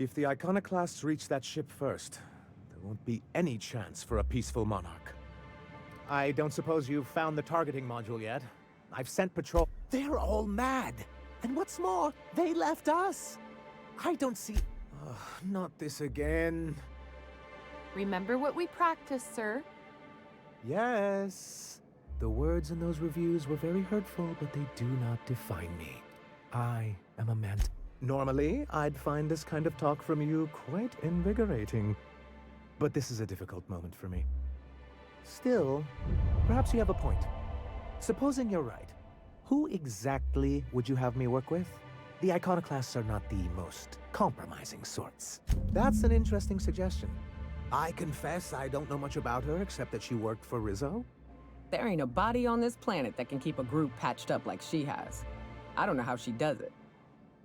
If the Iconoclasts reach that ship first, there won't be any chance for a peaceful Monarch. I don't suppose you've found the targeting module yet? I've sent patrol... They're all mad! And what's more, they left us! I don't see... not this again. Remember what we practiced, sir. Yes. The words in those reviews were very hurtful, but they do not define me. I am a man. Normally, I'd find this kind of talk from you quite invigorating. But this is a difficult moment for me. Still, perhaps you have a point. Supposing you're right, who exactly would you have me work with? The Iconoclasts are not the most compromising sorts. That's an interesting suggestion. I confess I don't know much about her except that she worked for Rizzo. There ain't a body on this planet that can keep a group patched up like she has. I don't know how she does it.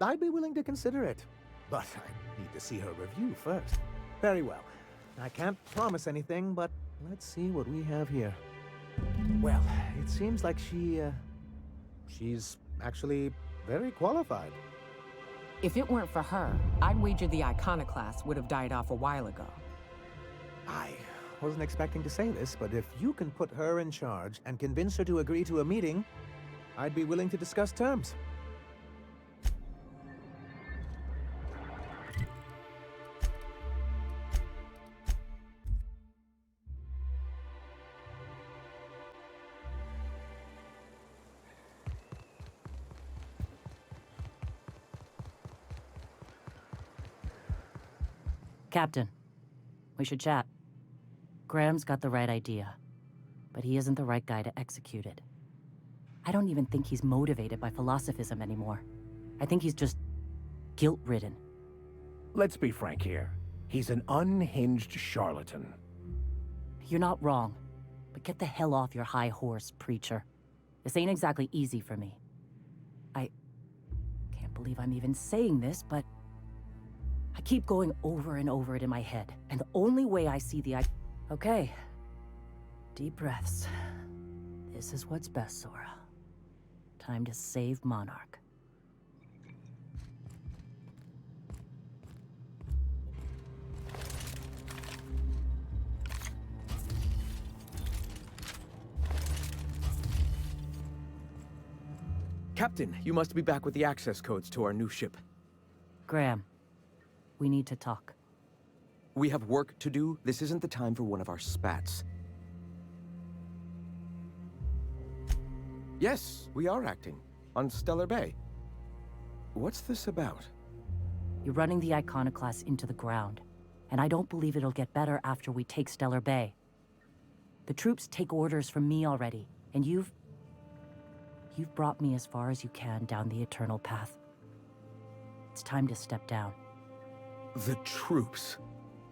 I'd be willing to consider it, but I need to see her review first. Very well. I can't promise anything, but let's see what we have here. Well, it seems like she's actually very qualified. If it weren't for her, I'd wager the Iconoclast would have died off a while ago. I wasn't expecting to say this, but if you can put her in charge and convince her to agree to a meeting, I'd be willing to discuss terms. Captain, we should chat. Graham's got the right idea, but he isn't the right guy to execute it. I don't even think he's motivated by philosophism anymore. I think he's just guilt-ridden. Let's be frank here. He's an unhinged charlatan. You're not wrong, but get the hell off your high horse, preacher. This ain't exactly easy for me. I can't believe I'm even saying this, but I keep going over and over it in my head, and the only way I see the Okay. Deep breaths. This is what's best, Sora. Time to save Monarch. Captain, you must be back with the access codes to our new ship. Graham, we need to talk. We have work to do. This isn't the time for one of our spats. Yes, we are acting. On Stellar Bay. What's this about? You're running the Iconoclast into the ground, and I don't believe it'll get better after we take Stellar Bay. The troops take orders from me already, and you've brought me as far as you can down the eternal path. It's time to step down. The troops?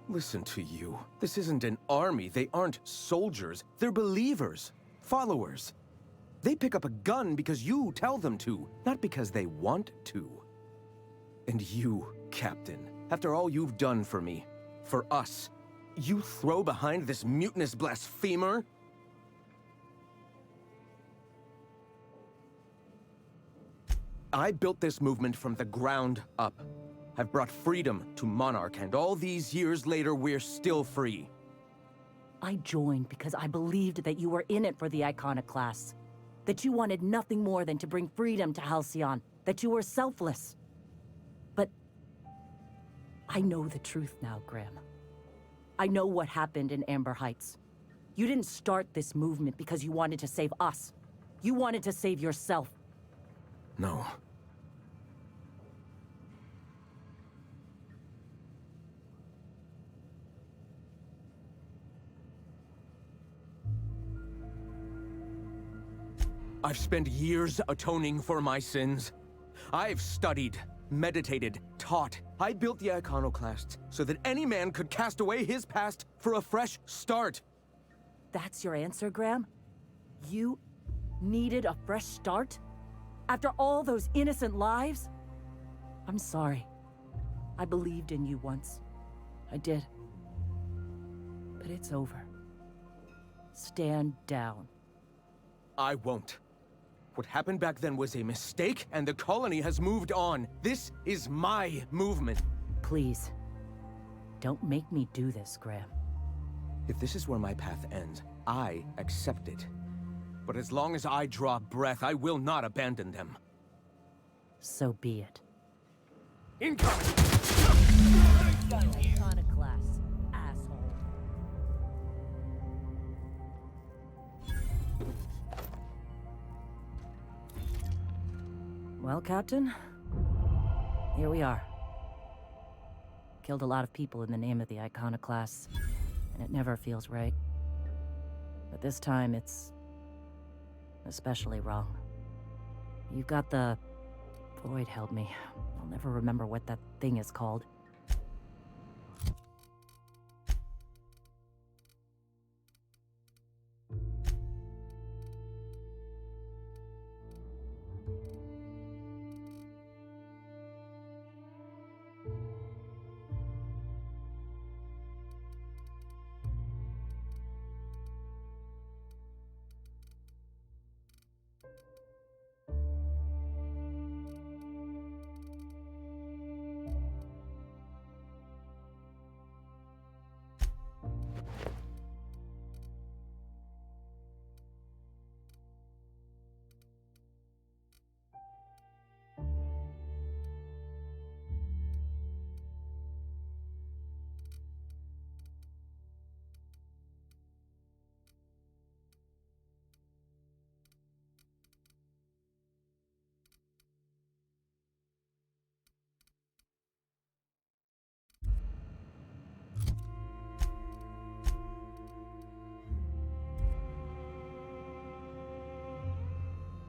Listen to you. This isn't an army. They aren't soldiers. They're believers. Followers. They pick up a gun because you tell them to, not because they want to. And you, Captain, after all you've done for me, for us, you throw behind this mutinous blasphemer? I built this movement from the ground up. I've brought freedom to Monarch, and all these years later, we're still free. I joined because I believed that you were in it for the Iconoclasts. That you wanted nothing more than to bring freedom to Halcyon. That you were selfless. But I know the truth now, Graham. I know what happened in Amber Heights. You didn't start this movement because you wanted to save us. You wanted to save yourself. No. I've spent years atoning for my sins. I've studied, meditated, taught. I built the Iconoclasts so that any man could cast away his past for a fresh start. That's your answer, Graham? You needed a fresh start? After all those innocent lives? I'm sorry. I believed in you once. I did. But it's over. Stand down. I won't. What happened back then was a mistake, and the colony has moved on. This is my movement. Please. Don't make me do this, Graham. If this is where my path ends, I accept it. But as long as I draw breath, I will not abandon them. So be it. Incoming! Iconoclast, asshole. Well, Captain, here we are. Killed a lot of people in the name of the Iconoclasts, and it never feels right. But this time, it's especially wrong. You've got the... Void help me. I'll never remember what that thing is called.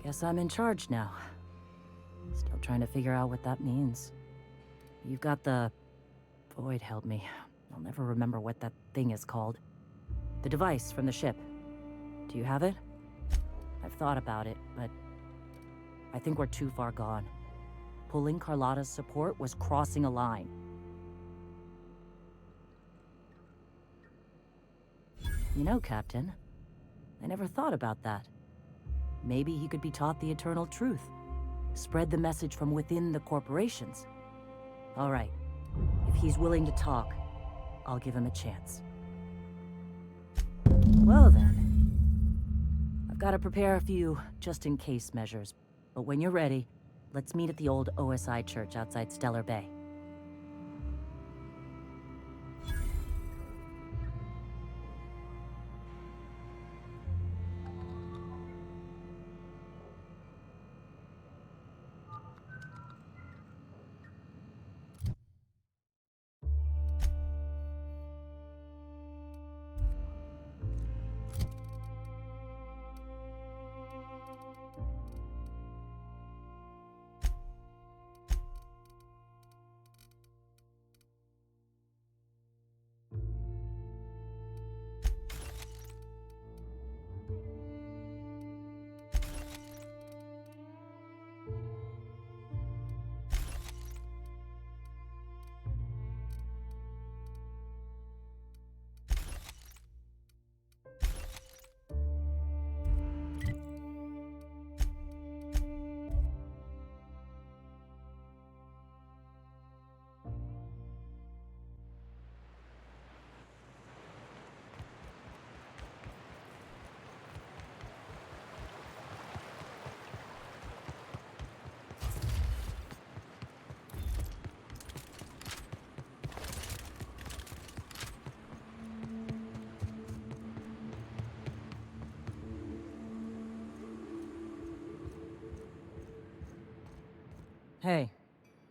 Guess I'm in charge now. Still trying to figure out what that means. You've got the... Void help me. I'll never remember what that thing is called. The device from the ship. Do you have it? I've thought about it, but... I think we're too far gone. Pulling Carlotta's support was crossing a line. You know, Captain, I never thought about that. Maybe he could be taught the eternal truth. Spread the message from within the corporations. All right. If he's willing to talk, I'll give him a chance. Well then. I've got to prepare a few just-in-case measures. But when you're ready, let's meet at the old OSI church outside Stellar Bay. Hey,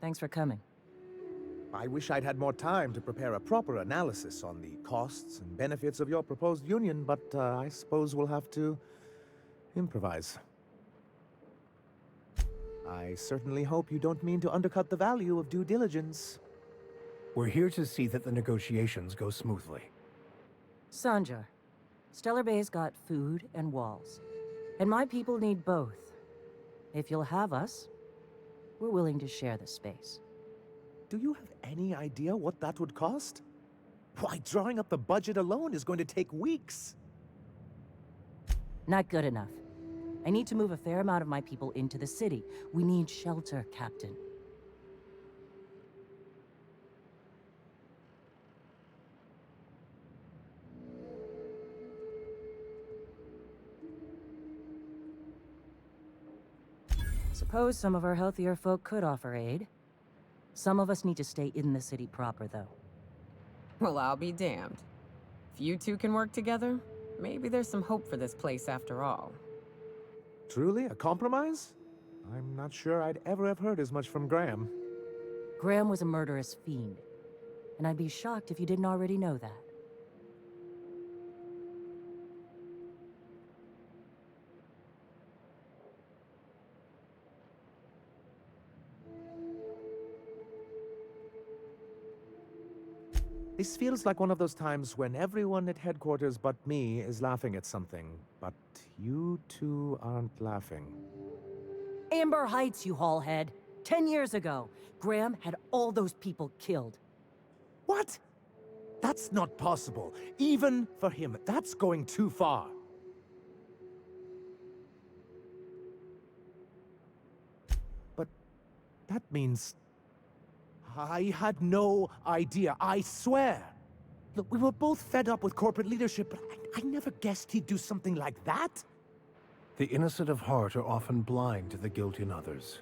thanks for coming. I wish I'd had more time to prepare a proper analysis on the costs and benefits of your proposed union, but I suppose we'll have to improvise. I certainly hope you don't mean to undercut the value of due diligence. We're here to see that the negotiations go smoothly. Sanjar, Stellar Bay's got food and walls. And my people need both. If you'll have us, we're willing to share the space. Do you have any idea what that would cost? Why, drawing up the budget alone is going to take weeks. Not good enough. I need to move a fair amount of my people into the city. We need shelter, Captain. Suppose some of our healthier folk could offer aid. Some of us need to stay in the city proper, though. Well, I'll be damned. If you two can work together, maybe there's some hope for this place after all. Truly, a compromise? I'm not sure I'd ever have heard as much from Graham. Graham was a murderous fiend, and I'd be shocked if you didn't already know that. This feels like one of those times when everyone at headquarters but me is laughing at something, but you two aren't laughing. Amber Heights, you haulhead. 10 years ago, Graham had all those people killed. What? That's not possible. Even for him, that's going too far. But that means I had no idea, I swear. Look, we were both fed up with corporate leadership, but I never guessed he'd do something like that. The innocent of heart are often blind to the guilt in others.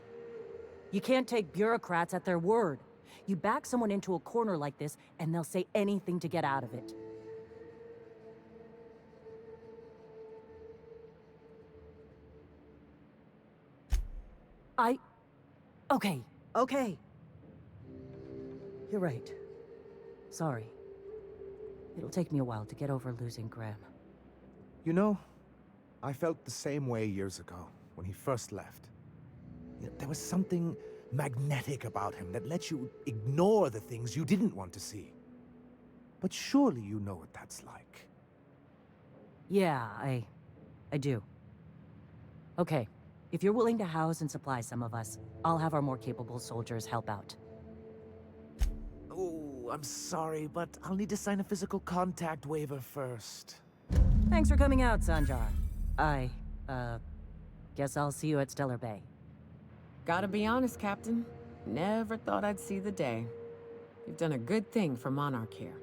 You can't take bureaucrats at their word. You back someone into a corner like this, and they'll say anything to get out of it. Okay. You're right. Sorry. It'll take me a while to get over losing Graham. You know, I felt the same way years ago, when he first left. There was something magnetic about him that let you ignore the things you didn't want to see. But surely you know what that's like. Yeah, I do. Okay, if you're willing to house and supply some of us, I'll have our more capable soldiers help out. Oh, I'm sorry, but I'll need to sign a physical contact waiver first. Thanks for coming out, Sanjar. Guess I'll see you at Stellar Bay. Gotta be honest, Captain. Never thought I'd see the day. You've done a good thing for Monarch here.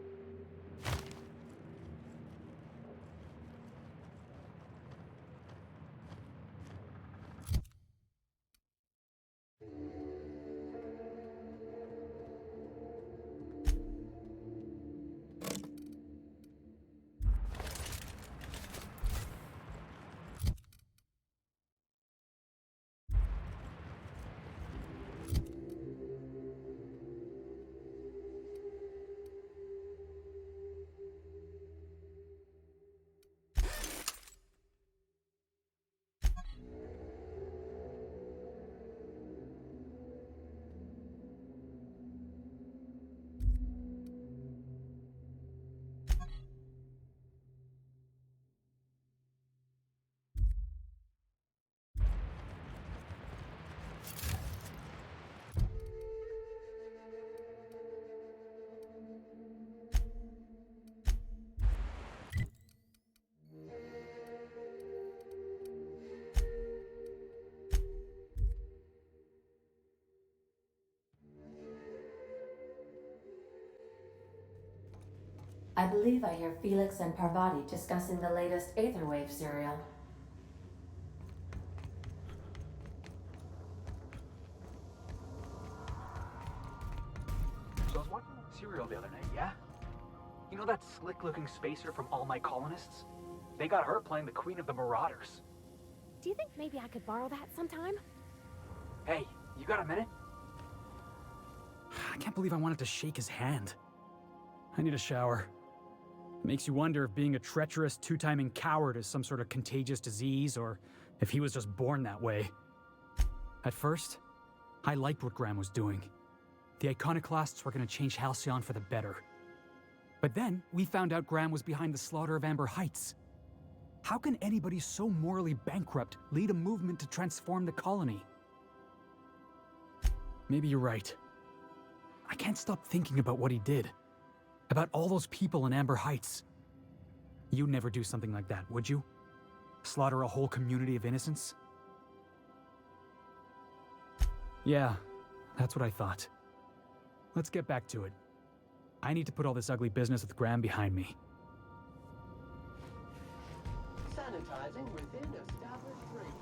I believe I hear Felix and Parvati discussing the latest Aetherwave serial. So I was watching the serial the other night, yeah? You know that slick-looking spacer from All My Colonists? They got her playing the Queen of the Marauders. Do you think maybe I could borrow that sometime? Hey, you got a minute? I can't believe I wanted to shake his hand. I need a shower. It makes you wonder if being a treacherous, two-timing coward is some sort of contagious disease, or if he was just born that way. At first, I liked what Graham was doing. The Iconoclasts were going to change Halcyon for the better. But then, we found out Graham was behind the slaughter of Amber Heights. How can anybody so morally bankrupt lead a movement to transform the colony? Maybe you're right. I can't stop thinking about what he did. About all those people in Amber Heights. You'd never do something like that, would you? Slaughter a whole community of innocents? Yeah, that's what I thought. Let's get back to it. I need to put all this ugly business with Graham behind me. Sanitizing within established radius.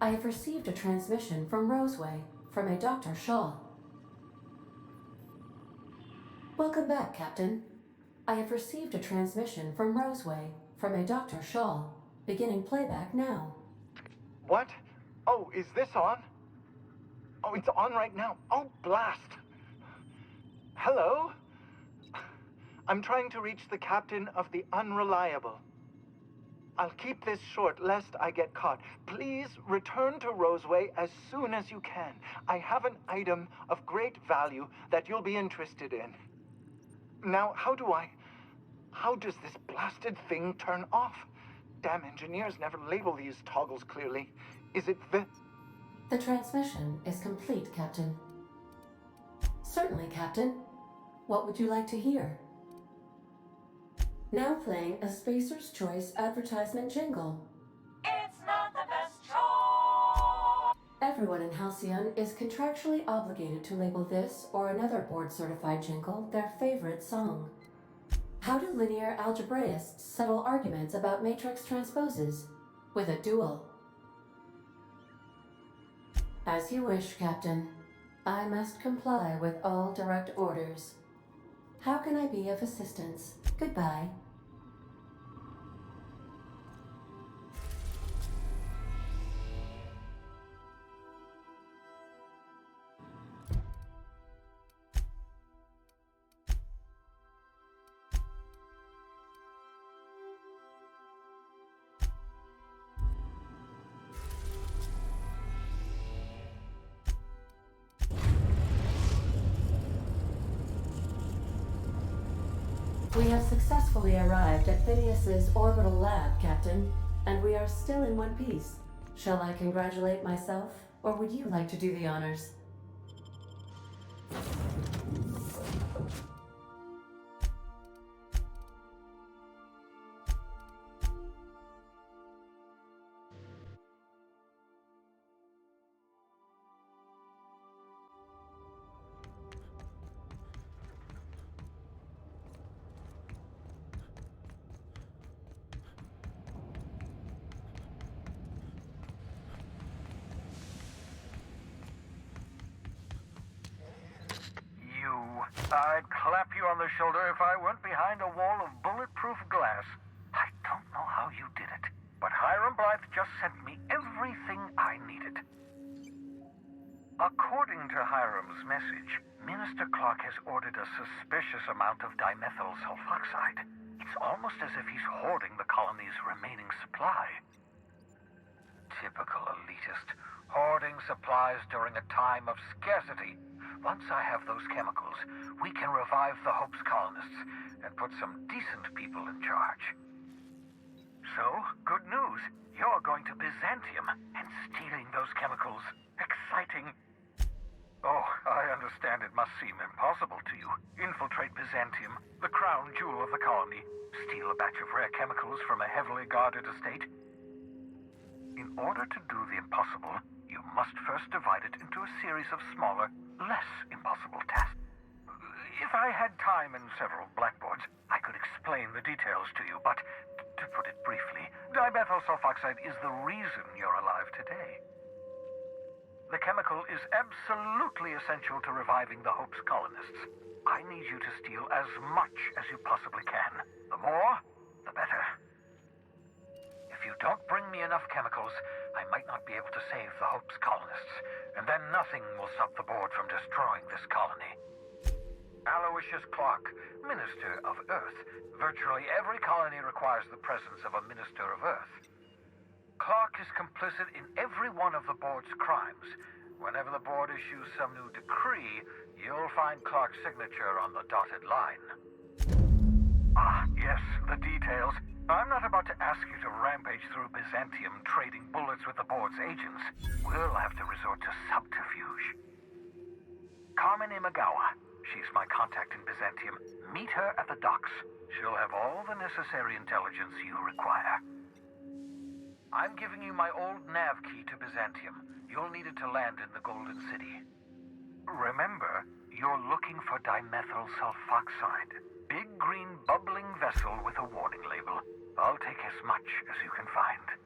I have received a transmission from Roseway, from a Dr. Shaw. Welcome back, Captain. I have received a transmission from Roseway, from a Dr. Shaw. Beginning playback now. What? Oh, is this on? Oh, it's on right now. Oh, blast. Hello? I'm trying to reach the captain of the Unreliable. I'll keep this short lest I get caught. Please return to Roseway as soon as you can. I have an item of great value that you'll be interested in. Now, how does this blasted thing turn off? Damn engineers never label these toggles clearly. Is it the... The transmission is complete, Captain. Certainly, Captain. What would you like to hear? Now playing a Spacer's Choice advertisement jingle. It's not the best choice. Everyone in Halcyon is contractually obligated to label this or another board-certified jingle their favorite song. How do linear algebraists settle arguments about matrix transposes? With a duel. As you wish, Captain. I must comply with all direct orders. How can I be of assistance? Goodbye. We have successfully arrived at Phineas's orbital lab, Captain, and we are still in one piece. Shall I congratulate myself, or would you like to do the honors? I'd clap you on the shoulder if I weren't behind a wall of bulletproof glass. I don't know how you did it, but Hiram Blythe just sent me everything I needed. According to Hiram's message, Minister Clark has ordered a suspicious amount of dimethyl sulfoxide. It's almost as if he's hoarding the colony's remaining supply. Typical elitist, hoarding supplies during a time of scarcity. Once I have those chemicals, we can revive the Hope's colonists and put some decent people in charge. So, good news. You're going to Byzantium and stealing those chemicals. Exciting. Oh, I understand it must seem impossible to you. Infiltrate Byzantium, the crown jewel of the colony, steal a batch of rare chemicals from a heavily guarded estate. In order to do the impossible, you must first divide it into a series of smaller, less impossible tasks. If I had time and several blackboards, I could explain the details to you, but to put it briefly, dimethyl sulfoxide is the reason you're alive today. The chemical is absolutely essential to reviving the Hope's colonists. I need you to steal as much as you possibly can. The more, the better. If you don't bring me enough chemicals, I might not be able to save the Hope's colonists, and then nothing will stop the board from destroying this colony. Aloysius Clark, Minister of Earth. Virtually every colony requires the presence of a Minister of Earth. Clark is complicit in every one of the board's crimes. Whenever the board issues some new decree, you'll find Clark's signature on the dotted line. Ah, yes, the details. I'm not about to ask you to rampage through Byzantium trading bullets with the board's agents. We'll have to resort to subterfuge. Carmen Imagawa. She's my contact in Byzantium. Meet her at the docks. She'll have all the necessary intelligence you require. I'm giving you my old nav key to Byzantium. You'll need it to land in the Golden City. Remember, you're looking for dimethyl sulfoxide. Big green bubbling vessel with a warning label. I'll take as much as you can find.